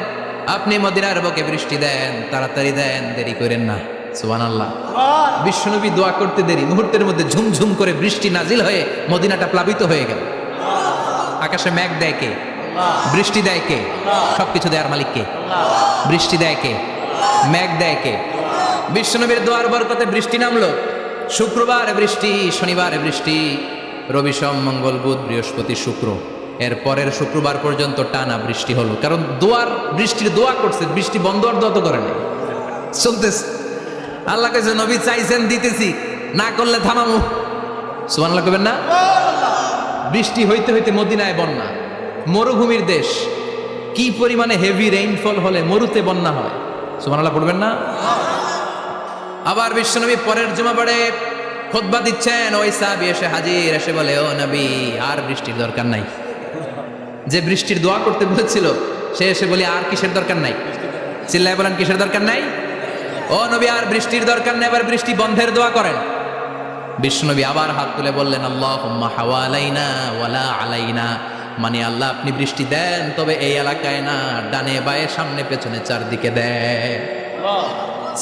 আপনি মদিনার বুকে বৃষ্টি দেন, তাড়াতাড়ি দেন, দেরি করেন না। সুবহানাল্লাহ। বিশ্বনবী দোয়া করতে দেরি, মুহূর্তের মধ্যে ঝুমঝুম করে বৃষ্টি নাজিল হয়ে মদিনাটা প্লাবিত হয়ে গেল। আকাশে মেঘ দেয় কে? বৃষ্টি দেয় কে? সবকিছু দেয়ার মালিক কে? বৃষ্টি দেয় কে? মেঘ দেয় কে? বিশ্বনবীর দোয়ার বরকতে বৃষ্টি নামলো। শুক্রবার বৃষ্টি, শনিবার বৃষ্টি, রবি সোম মঙ্গল বুধ বৃহস্পতি শুক্র, এর পরের শুক্রবার পর্যন্ত টানা বৃষ্টি হলো। কারণ বৃষ্টির দোয়া করছে, বৃষ্টি বন্ধ আর দোয়া তো করে নাই, চলতেছে। আল্লাহ কাছে নবী চাইছেন, দিতেছি, না করলে থামামু। সুবহানাল্লাহ কইবেন না? বৃষ্টি হইতে হইতে মদিনায় বন্যা, মরুভূমির দেশ, কি পরিমাণে হেভি রেইনফল হলে মরুতে বন্যা হয়। সুবহানাল্লাহ পড়বেন না? আবার বিশ্বনবী পরের জুমাবারে খুতবা দিচ্ছেন, ওই সাহাবী এসে হাজির, এসে বলে, ও নবী, আর বৃষ্টির দরকার নাই। যে বৃষ্টির দোয়া করতে বলেছিল সে এসে বলি, আর কিসের দরকার নাই? চিল্লায় বলেন, কিসের দরকার নাই? ও নবী, আর বৃষ্টির দরকার নেই, এবার বৃষ্টি বন্ধের দোয়া করেন। বিশ্বনবী আবার হাত তুলে বললেন, আল্লাহুম্মা হাওয়ালাইনা ওয়ালা আলাইনা, মানে আল্লাহ, আপনি বৃষ্টি দেন, তবে এই এলাকায় না, ডানে বায়ে সামনে পেছনে চারদিকে দেন।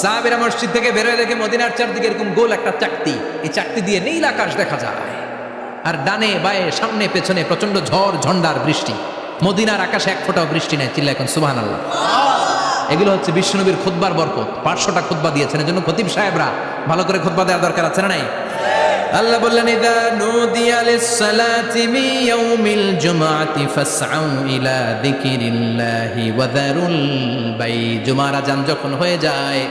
সাহাবীরা মসজিদ থেকে বেরোয় দেখে মদিনার চারদিকে এরকম গোল একটা চাকতি, এই চাকতি দিয়ে নীল আকাশ দেখা যায়, আর ডানে বায়ে সামনে পেছনে প্রচন্ড ঝড় ঝন্ডার বৃষ্টি। মদিনার আকাশে এক ফোঁটাও বৃষ্টি নেই। চিল্লা এখন সুবহানাল্লাহ। এগুলো হচ্ছে বিশ্বনবীর খুতবার বরকত। 500টা খুতবা দিয়েছেন, এজন্য খতিব সাহেবরা ভালো করে খুতবা দেওয়ার দরকার আছে না নাই? আল্লাহ বললেন, ইযা নুদিয়া লিস-সালাতি মিন ইয়াউমিল জুমআতি ফাসআউ ইলা যিকিরিল্লাহি ওয়া যারুল বাই। জুমার আযান যখন হয়ে যায়,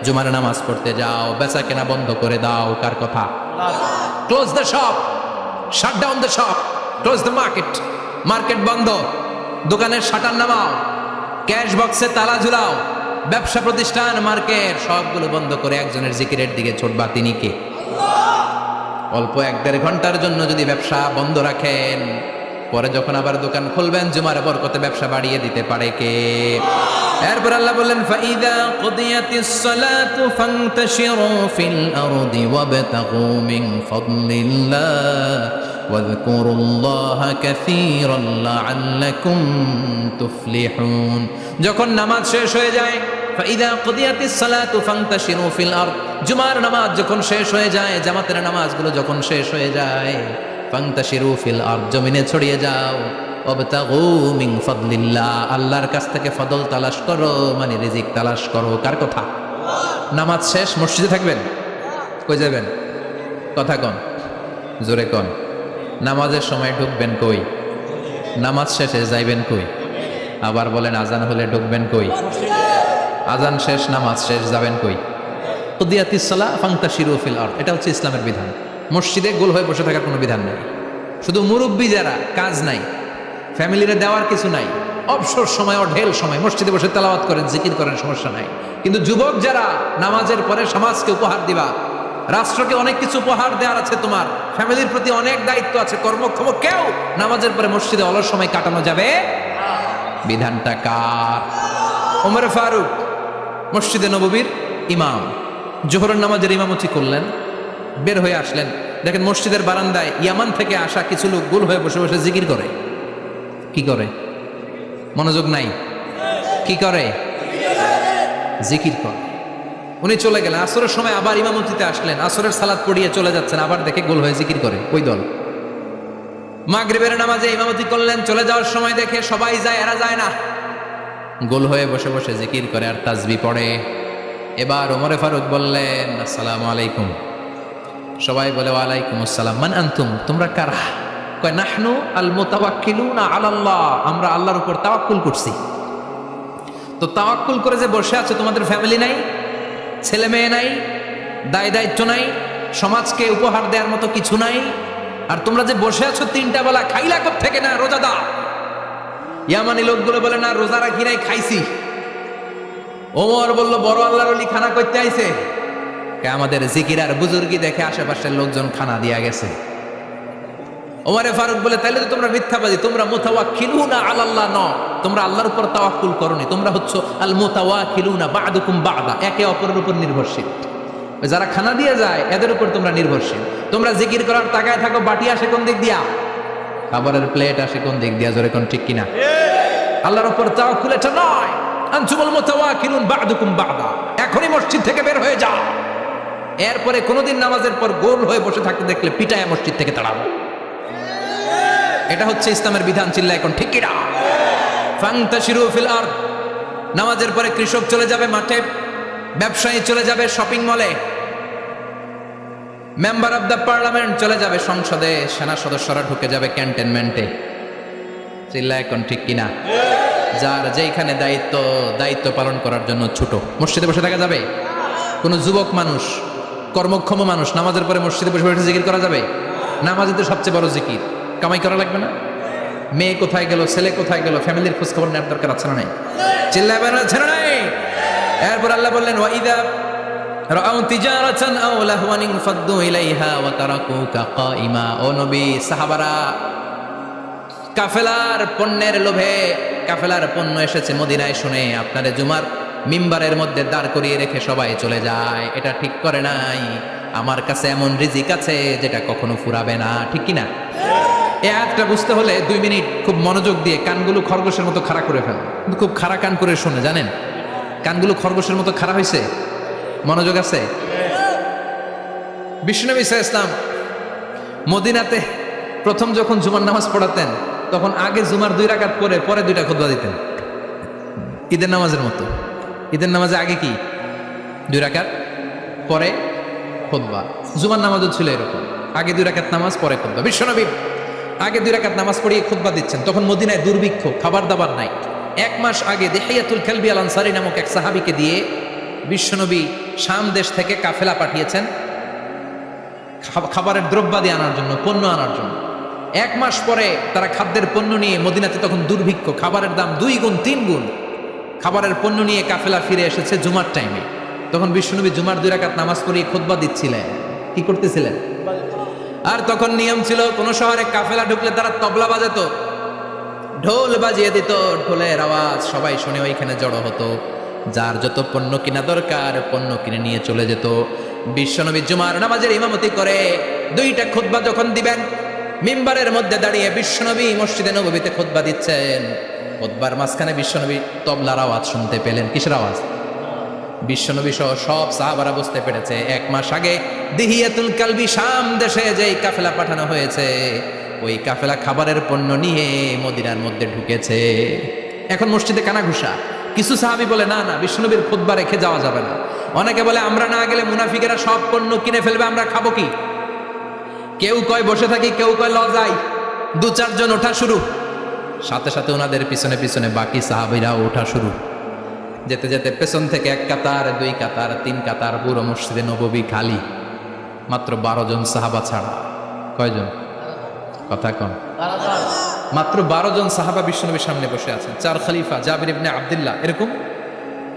জুমার নামাজ পড়তে যাও, বেচা কেনা বন্ধ করে দাও। কার কথা? Close the shop, shut down the shop, close the market. Market বন্ধ, দোকানের শাটার নামাও, ক্যাশ বক্সে তালা ঝুলাও, ব্যবসা প্রতিষ্ঠান, মার্কেট সবগুলো বন্ধ করে একজনের জিকিরের দিকে ছুটবা। তিনি কে? অল্প 1-1.5 ঘন্টার জন্য যদি ব্যবসা বন্ধ রাখেন, পরে যখন আবার দোকান খুলবেন, জুমার বরকতে ব্যবসা বাড়িয়ে দিতে পারে কে? এরপর আল্লাহ বললেন, ফাইদা কুদিয়াতিস সালাতু ফান্তাশিরু ফিল আরদি ওয়াবতাগু মিন ফাদলিল্লাহ ওয়াযকুরুল্লাহা কাসীরান লাআল্লাকুম তুফলিহুন। যখন নামাজ শেষ হয়ে যায়, ফাইদা কুদিয়াতিস সালাতু ফান্তাশিরু ফিল আরদ, জুমার নামাজ যখন শেষ হয়ে যায়, জামাতের নামাজগুলো যখন শেষ হয়ে যায়, ফান্তাশিরু ফিল আরদ, জমিনে ছড়িয়ে যাও, ওয়াবতাগু মিন ফাদলিল্লাহ, আল্লাহর কাছ থেকে ফদল তালাশ করো, মানে রিজিক তালাশ করো। কার কথা? নামাজ শেষ মসজিদে থাকবেন, কই যাবেন? কথা কন, জোরে কন। নামাজের সময় ঢুকবেন কই? নামাজ শেষে যাইবেন কই? আবার বলেন, আজান হলে ঢুকবেন কই? আজান শেষ, নামাজ শেষ, যাবেন কই? কুদিয়াতিস সালাহ ফান্তাশিরু ফিল আরদ, এটা হচ্ছে ইসলামের বিধান। মসজিদে গোল হয়ে বসে থাকার কোনো বিধান নেই। শুধু মুরব্বী যারা, কাজ নাই, ফ্যামিলিরে দেওয়ার কিছু নাই, অবসর সময়, অঢেল সময় মসজিদে বসে তেলাওয়াত করেন, জিকির করেন, সমস্যা নাই। কিন্তু যুবক যারা, নামাজের পরে সমাজকে উপহার দিবা, রাষ্ট্রকে অনেক কিছু উপহার দেওয়ার আছে, তোমার ফ্যামিলির প্রতি অনেক দায়িত্ব আছে, কর্মক্ষম কেউ নামাজের পরে মসজিদে অলস সময় কাটানো যাবে? বিধানটা কার? ওমর ফারুক মসজিদে নববীর ইমাম জোহরের নামাজের ইমামতি করলেন, বের হয়ে আসলেন, দেখেন মসজিদের বারান্দায় ইয়ামান থেকে আসা কিছু লোক গোল হয়ে বসে বসে জিকির করে। কি করে? মনোযোগ নাই। কি করে? জিকির করে। উনি চলে গেলেন, আসরের সময় আবার ইমামতিতে আসলেন, আসরের সালাত পড়িয়ে চলে যাচ্ছেন, আবার দেখে গোল হয়ে জিকির করে ওই দল। মাগরিবের নামাজে ইমামতি করলেন, চলে যাওয়ার সময় দেখে সবাই যায়, এরা যায় না, গোল হয়ে বসে বসে জিকির করে আর তাসবিহ পড়ে। এবার ওমরে ফারুক বললেন, আসসালামু আলাইকুম। সবাই বলে ওয়ালাইকুম আসসালাম। মান আনতুম, তোমরা কারা? কয় নাহনু আল মুতাওয়াক্কিলুনা আলাল্লাহ, আমরা আল্লাহর উপর তাওয়াক্কুল করছি। তো তাওয়াক্কুল করে যে বসে আছে, তোমাদের ফ্যামিলি নাই, ছেলে মেয়ে নাই, দায় দায়িত্ব নাই, সমাজকে উপহার দেওয়ার মতো কিছু নাই, আর তোমরা যে বসে আছো 3টা বেলা খাইলা থেকে না রোজাদা? ইয়ামানি লোকগুলো বলে না, রোজা রাখি নাই, খাইছি। ওমর বলল, বড় আল্লাহর ওলি খানা করতে আইছে। আমাদের জিকির আর বুজুর্গি দেখে আশেপাশের লোকজন খানা দিয়া গেছে। ওমরে ফারুক বলে, তাইলে তো তোমরা মিথ্যাবাদী, তোমরা মুতাওয়াক্কিলুনা আলাল্লাহ ন, তোমরা আল্লাহর উপর তাওয়াক্কুল করনি, তোমরা হচ্ছে আল মুতাওয়াক্কিলুনা বা'দুকুম বা'দা, একে অপরের উপর নির্ভরশীল। যারা খানা দিয়ে যায় এদের উপর তোমরা নির্ভরশীল। তোমরা জিকির করার তাকায় থাকো, বাটি আসে কোন দিক দিয়া, খাবারের প্লেট আসে কোন দিক দিয়া, জোরে কোন ঠিক কিনা? আল্লাহর উপর তাওয়াক্কুল এটা নয়। আনতুমুল মুতাওয়াক্কিলুন বা'দুকুম বা'দা, এখনই মসজিদ থেকে বের হয়ে যাও। এরপরে কোনোদিন নামাজের পর গোল হয়ে বসে থাকতে দেখলে পিটায় মসজিদ থেকে তাড়াবো। এটা হচ্ছে ইসলামের বিধান। চিল্লা এখন ঠিক কিনা? ফান্তাশিরু ফিল আরদ, নামাজের পরে কৃষক চলে যাবে মাঠে, ব্যবসায়ী চলে যাবে শপিং মলে, মেম্বার অব দ্য পার্লামেন্ট চলে যাবে সংসদে, সেনা সদস্যরা ঢুকে যাবে ক্যান্টনমেন্টে। চিল্লা এখন ঠিক কিনা? যার যেখানে দায়িত্ব পালন করার জন্য ছোট, মসজিদে বসে থাকা যাবে? কোন যুবক মানুষ, কর্মক্ষম মানুষ নামাজের পরে মসজিদে বসে বসে জিকির করা যাবে? নামাজই তো সবচেয়ে বড় জিকির, কামাই করা লাগবে না? মেয়ে কোথায় গেল, ছেলে কোথায় গেল, ফ্যামিলির খোঁজ খবর নেওয়ার দরকার আছে না নাই? চিল্লাবেন আছে না নাই? এরপর আল্লাহ বললেন, ওয়া ইযা রাআউ তিজারাতান আও লাহওয়ান ফাদ্দু ইলাইহা ওয়া তারাকুকা কাইমা। ও নবী, সাহাবারা কাফেলার পণ্যের লোভে, কাফেলার পণ্য এসেছে মদিনায় শুনে আপনারে জুমার মিম্বারের মধ্যে দাঁড় করিয়ে রেখে সবাই চলে যায়। এটা ঠিক করে নাই। আমার কাছে এমন রিজিক আছে যেটা কখনো ফুরাবে না, ঠিক কিনা? এই আয়াতটা বুঝতে হলে 2 মিনিট খুব মনোযোগ দিয়ে কানগুলো খরগোশের মতো খাড়া করে ফেলেন। কিন্তু খুব খাড়া কান করে শুনে, জানেন কানগুলো খরগোশের মতো খাড়া হয়েছে? মনোযোগ আছে? বিশ্বনবী সাল্লাল্লাহু আলাইহি ওয়াসাল্লাম মদিনাতে প্রথম যখন জুমার নামাজ পড়াতেন, তখন আগে জুমার 2 রাকাত পরে 2টা খুতবা দিতেন, ঈদের নামাজের মতো। ঈদের নামাজে আগে কি 2 রাকাত, পরে খুতবা। জুমার নামাজও ছিল এরকম, আগে 2 রাকাত নামাজ, পরে খুতবা। বিশ্বনবী আগে 2 রাকাত নামাজ পড়িয়ে খুতবা দিচ্ছেন। তখন মদিনায় দুর্ভিক্ষ, খাবার দাবার নাই। 1 মাস আগে দিহিয়াতুল কালবি আল আনসারী নামক এক সাহাবীকে দিয়ে বিশ্বনবী শাম দেশ থেকে কাফেলা পাঠিয়েছেন খাবারের দ্রব্যাদি আনার জন্য, পণ্য আনার জন্য। 1 মাস পরে তারা খাদ্যের পণ্য নিয়ে, মদিনাতে তখন দুর্ভিক্ষ, খাবারের দাম 2 গুণ 3 গুণ, খাবারের পণ্য নিয়ে কাফেলা ফিরে এসেছে জুমার টাইমে। তখন বিশ্বনবী জুমার 2 রাকাত নামাজ পড়িয়ে খুতবা দিচ্ছিলেন। কি করতেছিলেন? আর তখন নিয়ম ছিল, কোন শহরে কাফেলা ঢুকলে তারা তবলা বাজাতো, ঢোল বাজিয়ে দিত, ঢোলের আওয়াজ সবাই শুনে ওইখানে জড়ো হতো। যার যত পণ্য কিনা দরকার পণ্য কিনে নিয়ে চলে যেত। বিশ্বনবী জুমার নামাজের ইমামতি করে 2টা খুতবা যখন দিবেন, মিম্বারের মধ্যে দাঁড়িয়ে বিশ্বনবী মসজিদে নববীতে খুতবা দিচ্ছেন। খুতবার মাঝখানে বিশ্বনবী তবলার আওয়াজ শুনতে পেলেন। কিসের আওয়াজ? বিশ্বনবী সহ সব সাহাবারা বুঝতে পেরেছে 1 মাস আগে দিহিয়াতুল কালবি শাম দেশে যেই কাফেলা পাঠানো হয়েছে, ওই কাফেলা খাবারের পণ্য নিয়ে মদিনার মধ্যে ঢুকেছে। এখন মসজিদে কানাঘুষা। কিছু সাহাবী বলে, না না, বিশ্বনবীর খুতবা রেখে যাওয়া যাবে না। অনেকে বলে, আমরা না গেলে মুনাফিকেরা সব পণ্য কিনে ফেলবে, আমরা খাবো কি? কেউ কয় বসে থাকি, কেউ কয় লজাই। 2-4 জন ওঠা শুরু, সাথে সাথে ওনাদের পিছনে পিছনে বাকি সাহাবীরা ওঠা শুরু। যেতে যেতে পেছন থেকে 1 কাতার, 2 কাতার, 3 কাতার, পুরো মসজিদে নববী খালি, মাত্র 12 জন সাহাবা ছাড়া। কয়জন? কথা কন। মাত্র 12 জন সাহাবা বিশ্বনবীর সামনে বসে আছেন। 4 খলিফা, জাবির ইবনে আব্দুল্লাহ, এরকম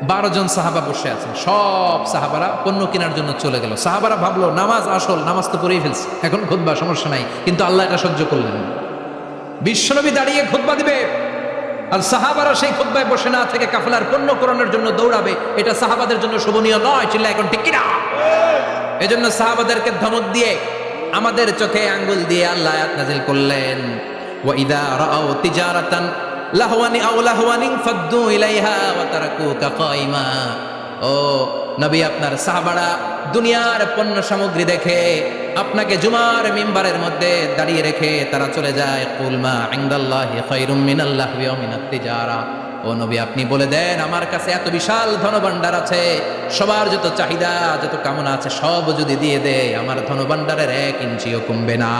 12 জন সাহাবা বসে আছেন। সব সাহাবারা পণ্য কেনার জন্য চলে গেল। সাহাবারা ভাবলো, নামাজ আসল, নামাজ তো পড়েই ফেলছে, এখন খুতবা, সমস্যা নাই। কিন্তু আল্লাহ এটা সহ্য করলেন। বিশ্বনবী দাঁড়িয়ে খুতবা দিবে, আর সাহাবারা সেই খুতবায় বসে না থেকে কাফেলার পণ্য কোরআনের জন্য দৌড়াবে, এটা সাহাবাদের জন্য শোভনীয় নয়। চিল্লা এখন ঠিক কিনা? এজন্য সাহাবাদেরকে ধমক দিয়ে, আমাদের চোখে আঙ্গুল দিয়ে আল্লাহ আয়াত নাযিল করলেন, ওয়া ইযা রাআউ তিজারাতান লাহওয়ানি আও লাহওয়ানিন ফাদ্দু ইলাইহা ওয়া তারাকুকা কাইমা। ও নবী, আপনার সাহাবারা দুনিয়ার পণ্য সামগ্রী দেখে আপনাকে জুমার মিম্বারের মধ্যে দাঁড়িয়ে রেখে তারা চলে যায়। কুল মা ইনদাল্লাহি খায়রুম মিনাল লাহবি ওয়া মিনাত তিজারা। ও নবী, আপনি বলে দেন আমার কাছে এত বিশাল ধনভাণ্ডার আছে, সবার যত চাহিদা যত কামনা আছে সব যদি দিয়ে দেয় আমার ধনভাণ্ডারের 1 ইঞ্চিও কমবে না।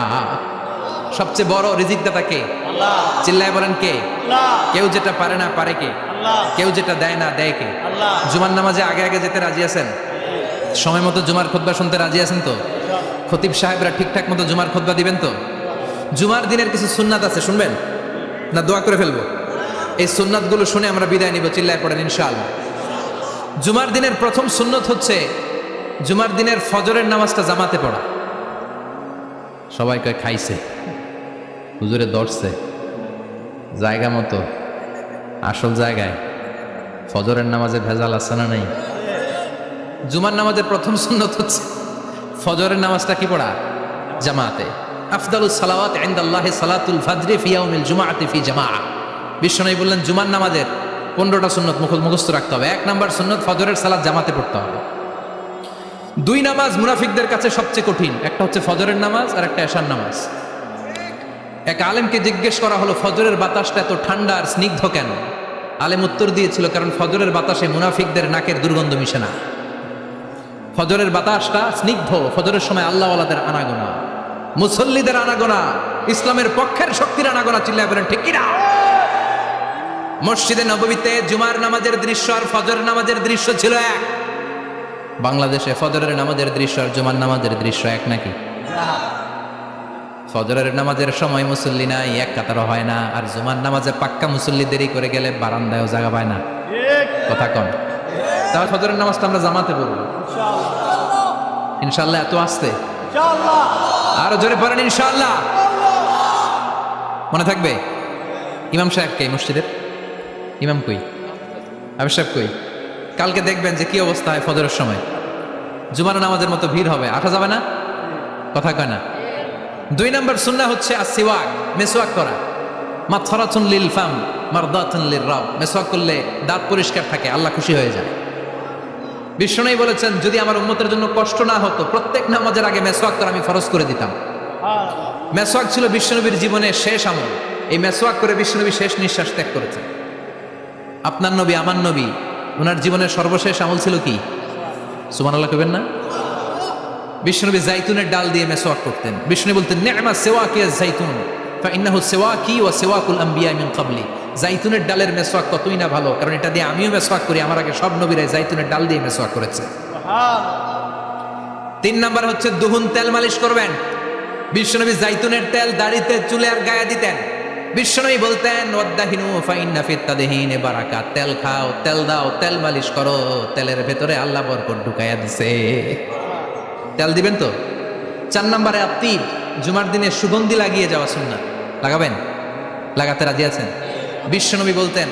সবচেয়ে বড় রিজিক দাতা কে? আল্লাহ। চিল্লায় বলেন কে? আল্লাহ। কেউ যেটা পারে না পারে কে? আল্লাহ। কেউ যেটা দেয় না দেয় কে? আল্লাহ। জুমার নামাজে আগে আগে যেতে রাজি আছেন? সময় মতো জুমার খুতবা শুনতে রাজি আছেন তো? খতিব সাহেবরা ঠিকঠাক মতো জুমার খুতবা দিবেন তো? জুমার দিনের কিছু সুন্নাত আছে, শুনবেন না দোয়া করে ফেলবো? এই সুন্নাতগুলো শুনে আমরা বিদায় নিব। চিল্লায় পড়েন ইনশাআল্লাহ। জুমার দিনের প্রথম সুন্নত হচ্ছে জুমার দিনের ফজরের নামাজটা জামাতে পড়া। সবাই কয় খাইছে, হুজুরে দর্শে জায়গা মতো আসল জায়গায়। ফজরের নামাজে ভেজাল আছে না নাই? জুমার নামাজের প্রথম সুন্নত হচ্ছে ফজরের নামাজটা কি পড়া? জামাতে। আফদালুস সালাওয়াত ইনদাল্লাহি সালাতুল ফাজরি ফি ইয়াউমিল জুমআতি ফি জামাআ। বিশ্বনবী বললেন জুমার নামাজের 15টা সুন্নত মুখস্থ রাখতে হবে। 1 নাম্বার সুন্নত ফজরের সালাত জামাতে পড়তে হবে। 2 নামাজ মুনাফিকদের কাছে সবচেয়ে কঠিন, একটা হচ্ছে ফজরের নামাজ আর একটা এশার নামাজ। এক আলেমকে জিজ্ঞেস করা হলো ফজরের বাতাসটা এত ঠান্ডা আর স্নিগ্ধ কেন? আলেম উত্তর দিয়েছিল কারণ ফজরের বাতাসে মুনাফিকদের নাকের দুর্গন্ধ মিশে না। ফজরের বাতাসটা স্নিগ্ধ, ফজরের সময় আল্লাহওয়ালাদের আনাগোনা, মুসল্লিদের আনাগোনা, ইসলামের পক্ষের শক্তির আনাগোনা। চিল্লায় বলেন ঠিক কিনা? মসজিদে নববীতে জুমার নামাজের দৃশ্য আর ফজরের নামাজের দৃশ্য ছিল এক। বাংলাদেশে ফজরের নামাজের দৃশ্য আর জুমার নামাজের দৃশ্য এক নাকি? ফজরের নামাজের সময় মুসল্লি নাই, এক কাতারও হয় না। আর জুমার নামাজে পাক্কা মুসল্লি দেরি করে গেলে বারান্দায়ও জায়গা পায় না। কথা কন। তাহলে ফজরের নামাজটা আমরা জামাতে পড়ব ইনশাআল্লাহ। এত আসতে আরো জোরে পড়েন ইনশাআল্লাহ। মনে থাকবে? ইমাম সাহেব কে মসজিদের? ইমাম কই? আবু সাহেব কই? কালকে দেখবেন যে কি অবস্থা হয় ফজরের সময়। জুমার নামাজের মতো ভিড় হবে, আসা যাবে না। কথা কয় না। 2 নাম্বার সুন্নাহ হচ্ছে আসওয়াক, মেসওয়াক করা। মাথরাতুন লিল ফাম মারদাতুন লির রাব। মেসওয়াক করলে দাঁত পরিষ্কার থাকে, আল্লাহ খুশি হয়ে যায়। বিশ্বনবী বলেছেন যদি আমার উম্মতের জন্য কষ্ট না হতো প্রত্যেক নামাজের আগে মেসওয়াক করা আমি ফরজ করে দিতাম। মেসওয়াক ছিল বিশ্বনবীর জীবনের শেষ আমল। এই মেসওয়াক করে বিশ্বনবী শেষ নিঃশ্বাস ত্যাগ করেছেন। আপনার নবী আমার নবী ওনার জীবনের সর্বশেষ আমল ছিল কি? সুবহানাল্লাহ কইবেন না? বিশ্বনবী জাইতুনের ডাল দিয়ে মেসওয়াক করতেন। বিশ্বনবী বলতেন নি'মা সিওয়াকিয়াজ জাইতুন ফাইন্নাহু সিওয়াকি ওয়া সিওয়াকুল আমবিয়া মিন ক্বাবলি। জাইতুনের ডালের মেসওয়াক কতই না ভালো, কারণ এটা দিয়ে আমিও মেসওয়াক করি, আমার আগে সব নবীরাই জাইতুনের ডাল দিয়ে মেসওয়াক করেছে। সুবহানাল্লাহ। 3 নাম্বার হচ্ছে দুহুন, তেল মালিশ করবেন। বিশ্বনবী জাইতুনের তেল দাড়িতে চুলে আর গায়ে দিতেন। বিশ্বনবী বলতেন ওয়াদাহিনু ফাইন্না ফিত তাদহিনে বারাকাত। তেল খাও, তেল দাও, তেল মালিশ করো, তেলের ভেতরে আল্লাহ বরকত ঢুকাইয়া দিছে। তেল দিবেন তো। 4 নম্বরে আত্তিব, জুমার দিনে সুগন্ধি লাগিয়ে যাওয়া সুন্নাত। লাগাবেন? লাগাতে রাজি আছেন? বিশ্বনবী বলতেন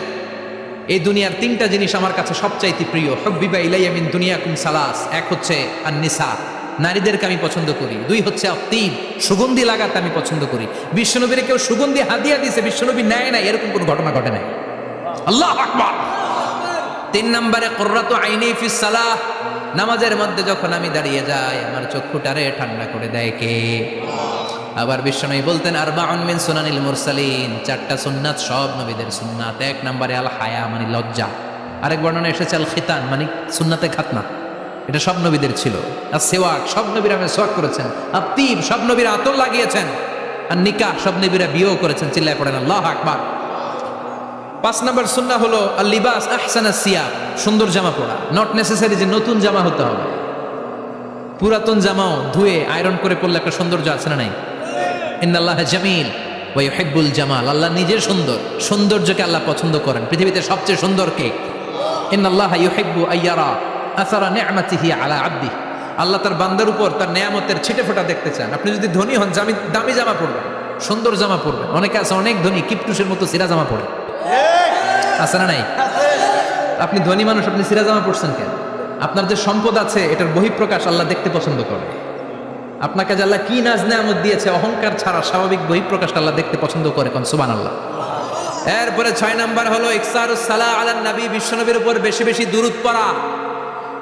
এই দুনিয়ার 3টা জিনিস আমার কাছে সবচাইতে প্রিয়। হুব্বিবা ইলাইয়া মিন দুনিয়াকুম সালাস। 1 হচ্ছে আন-নিসা, নারীদেরকে আমি পছন্দ করি। 2 হচ্ছে আত্তিব, সুগন্ধি লাগাতে আমি পছন্দ করি। বিশ্বনবীর কেউ সুগন্ধি হাদিয়া দিয়েছে, বিশ্বনবী নেয় না, এরকম কোনো ঘটনা ঘটে নাই। আল্লাহু আকবার। 3 নম্বরে কুররাতু আইনি ফিস সালাহ। নামাজের মধ্যে যখন আমি দাঁড়িয়ে যাই আমার চক্ষুটারে ঠান্ডা করে দেয় কে? আবার বিশ্বনবী বলতেন আরবাউন মিন সুনানিল মুরসালিন। 4টা সুন্নাত সব নবীদের সুন্নাত। 1 নম্বরে আল হায়া মানে লজ্জা। আরেক বর্ণনা এসেছে আল খিতান মানে সুন্নাতে খাতনা, এটা সব নবীদের ছিল। আর সেওয়াক সব নবীরা মেসওয়াক করেছেন। আত্তিব সব নবীরা আতর লাগিয়েছেন। আর নিকাহ সব নবীরা বিয়েও করেছেন। চিল্লায় পড়েন আল্লাহু আকবার। 5 নম্বর সুন্নাহ হলো আল লিবাস আহসানাস সিয়াব, সুন্দর জামা পরা। নট নেসেসারি যে নতুন জামা হতে হবে, পুরাতন জামাও ধুয়ে আয়রন করে পরলে একটা সৌন্দর্য আছে না নাই? ইন্নাল্লাহা জামিল ওয়া ইউহিব্বুল জামাল। আল্লাহ নিজে সুন্দর, সৌন্দর্যকে আল্লাহ পছন্দ করেন। পৃথিবীতে সবচেয়ে সুন্দর কে? ইন্নাল্লাহা ইউহিব্বু আইয়ারা আসারা নি'মাতিহি আলা আবদি। আল্লাহ তার বান্দার উপর তার নেয়ামতের ছিটে ফোঁটা দেখতে চান। আপনি যদি ধনী হন দামি জামা পরবেন, সুন্দর জামা পরবেন। অনেকে আছে অনেক ধনী কিপটুসের মতো সিরা জামা পরে। আছে না নাই? আপনি ধনী মানুষ, আপনি সিরাজামা পড়ছেন কেন? আপনার যে সম্পদ আছে এটার বহিঃপ্রকাশ আল্লাহ দেখতে পছন্দ করে। আপনাকে যে আল্লাহ কি নাজ নেয়ামত দিয়েছে, অহংকার ছাড়া স্বাভাবিক বহিঃপ্রকাশ আল্লাহ দেখতে পছন্দ করে, কোন সুবহানাল্লাহ। এরপরে 6 নাম্বার হলো ইকসারুস সালাহ আলান নবী, বিশ্বনবীর উপর বেশি বেশি দুরূদ পড়া।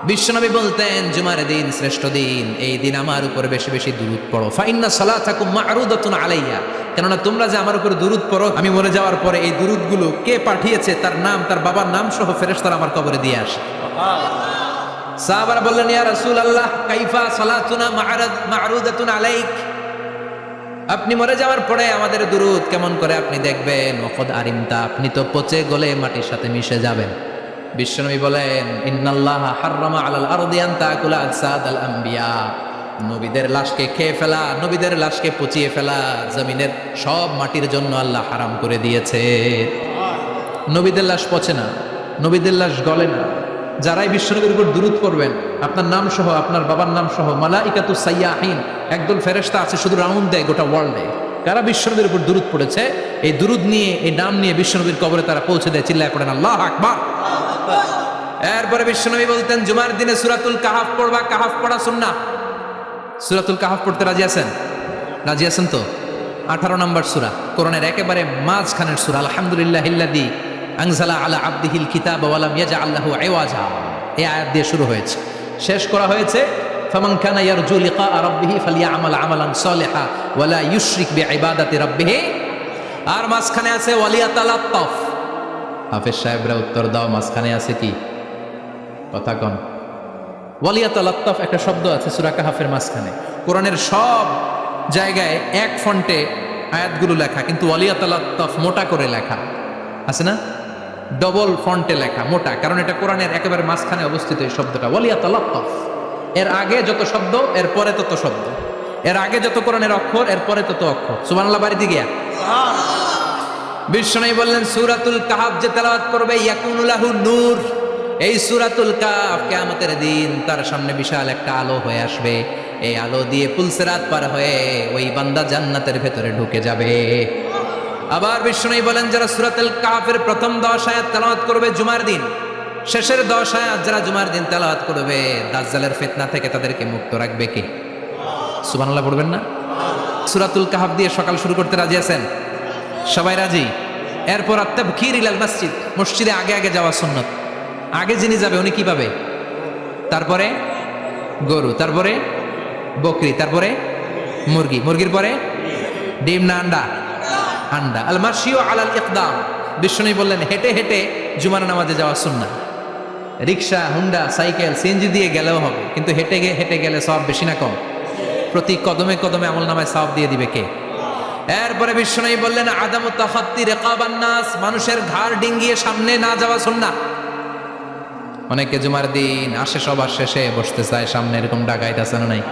বিশ্বনবী বলতেন জুমার দিন শ্রেষ্ঠ দিন, এই দিন আমার উপর বেশি বেশি দুরূদ পড়ো। ফা ইন্না সালাতাকুম মা'রুদাতুন আলাইয়া, কেননা তোমরা যে আমার উপর দুরূদ পড়ো, আমি মরে যাওয়ার পরে এই দুরূদগুলো কে পাঠিয়েছে তার নাম, তার বাবার নাম সহ ফেরেশতারা আমার কবরে দিয়ে আসে। সাহাবারা বললেন ইয়া রাসূলুল্লাহ কাইফা সালাতুনা মা'রুদাতুন আলাইক, আপনি মরে যাওয়ার পরে আমাদের দুরূদ কেমন করে আপনি দেখবেন? ওয়াকাদ আরিমতা, আপনি তো পচে গলে মাটির সাথে মিশে যাবেন। বিশ্বনবী বলেন ইন্নাল্লাহা হাররামা আলাল আরদি আন তাকুলা আজসাদাল আম্বিয়া, নবীদের লাশকে খেয়ে ফেলা, নবীদের লাশকে পচিয়ে ফেলা জমিনের সব মাটির জন্য আল্লাহ হারাম করে দিয়েছে। নবীদের লাশ পচে না, নবীদের লাশ গলে না। যারাই বিশ্বনবীর উপর দুরূদ পড়বেন, আপনার নাম সহ, আপনার বাবার নাম সহ, মালাইকাতুস সাইয়াহিন, একদল ফেরেশতা আছে শুধু রাউন্ড দেয় গোটা ওয়ার্ল্ডে, কারা বিশ্বনবীর উপর দুরূদ পড়েছে, এই দুরূদ নিয়ে, এই নাম নিয়ে বিশ্বনবীর কবরে তারা পৌঁছে দেয়। চিল্লায় পড়েন আল্লাহু আকবার। এরপরে বিশ্বনবী বলতেন জুমার দিনে সূরাতুল কাহাফ পড়বা, কাহাফ পড়া সুন্নাহ। সূরাতুল কাহাফ পড়তে রাজি আছেন? রাজি আছেন তো? 18 নম্বর সূরা, কোরআনের একেবারে মাঝখানের সূরা। আলহামদুলিল্লাহিল্লাযী আনজালা আলা আবদিহিল কিতাবা ওয়া লাম ইয়াজআল লাহু ইওয়াজা, এই আয়াত দিয়ে শুরু হয়েছে, শেষ করা হয়েছে ফামান কানা ইয়ারজু লিকা রাব্বিহি ফালইআমাল আমালান সালিহা ওয়া লা ইউশরিক বিইবাদাতি রাব্বিহি। আর মাঝখানে আছে ওয়ালিয়াতালাত্তাফ। হাফেজ সাহেবরা উত্তর দাও, মাঝখানে আছে কি? কথা কন। ওয়ালিয়াতালাত্তাফ একটা শব্দ আছে সূরা কাহাফের মাঝখানে। কোরআনের সব জায়গায় এক ফন্টে আয়াতগুলো লেখা, কিন্তু ওয়ালিয়াতালাত্তাফ মোটা করে লেখা আছে না? ডবল ফন্টে লেখা, মোটা, কারণ এটা কোরআনের একেবারে মাঝখানে অবস্থিত এই শব্দটা ওয়ালিয়াতালাত্তাফ। এর আগে যত শব্দ এর পরে তত শব্দ, এর আগে যত কোরআনের অক্ষর এর পরে তত অক্ষর। সুবহানাল্লাহ বাড়িতে গিয়া বিশ্বনবী বললেন সূরাতুল কাহাফ যে তেলাওয়াত করবে ইয়াকুনু লাহু নূর, এই সূরাতুল কাহাফ কিয়ামতের দিন তার সামনে বিশাল একটা আলো হয়ে আসবে। এই আলো দিয়ে পুলসিরাত পার হয়ে ওই বান্দা জান্নাতের ভেতরে ঢুকে যাবে। আবার বিশ্বনবী বলেন যারা সূরাতুল কাহাফের প্রথম 10 আয়াত তেলাওয়াত করবে জুমার দিন, শেষের 10 আয়াত যারা জুমার দিন তেলাওয়াত করবে, দাজ্জালের ফিতনা থেকে তাদেরকে মুক্ত রাখবে কে? সুবহানাল্লাহ পড়বেন না? সূরাতুল কাহাফ দিয়ে সকাল শুরু করতে রাজি আছেন? সবাই রাজি? এরপর আত-তাবকির ইলাল মসজিদ, মসজিদে আগে আগে যাওয়া সুন্নাত। আগে যিনি যাবে উনি কি পাবে? তারপরে গরু, তারপরে বকরি, তারপরে মুরগি, মুরগির পরে ডিম না আন্ডা? আন্ডা। আল মাশিউ আলাল ইকদাম, বিশ্বনবী বললেন হেঁটে হেঁটে জুমার নামাজে যাওয়া সুন্নাহ। রিকশা, হুন্ডা, সাইকেল, সিএনজি দিয়ে গেলেও হবে, কিন্তু হেঁটে হেঁটে গেলে সওয়াব বেশি না কম? প্রতি কদমে কদমে আমলনামায় সওয়াব দিয়ে দিবে কে? এরপরে বিশ্বনবী বললেন আদামু তাখাত্তি রিকাবান নাস, মানুষের ঘাড় ডিঙ্গিয়ে সামনে না যাওয়া সুন্নাহ। অনেকে জুমার দিন আসে সবার শেষে বসতে চায় সামনে, এরকম ডাকাইত আছে না নাই?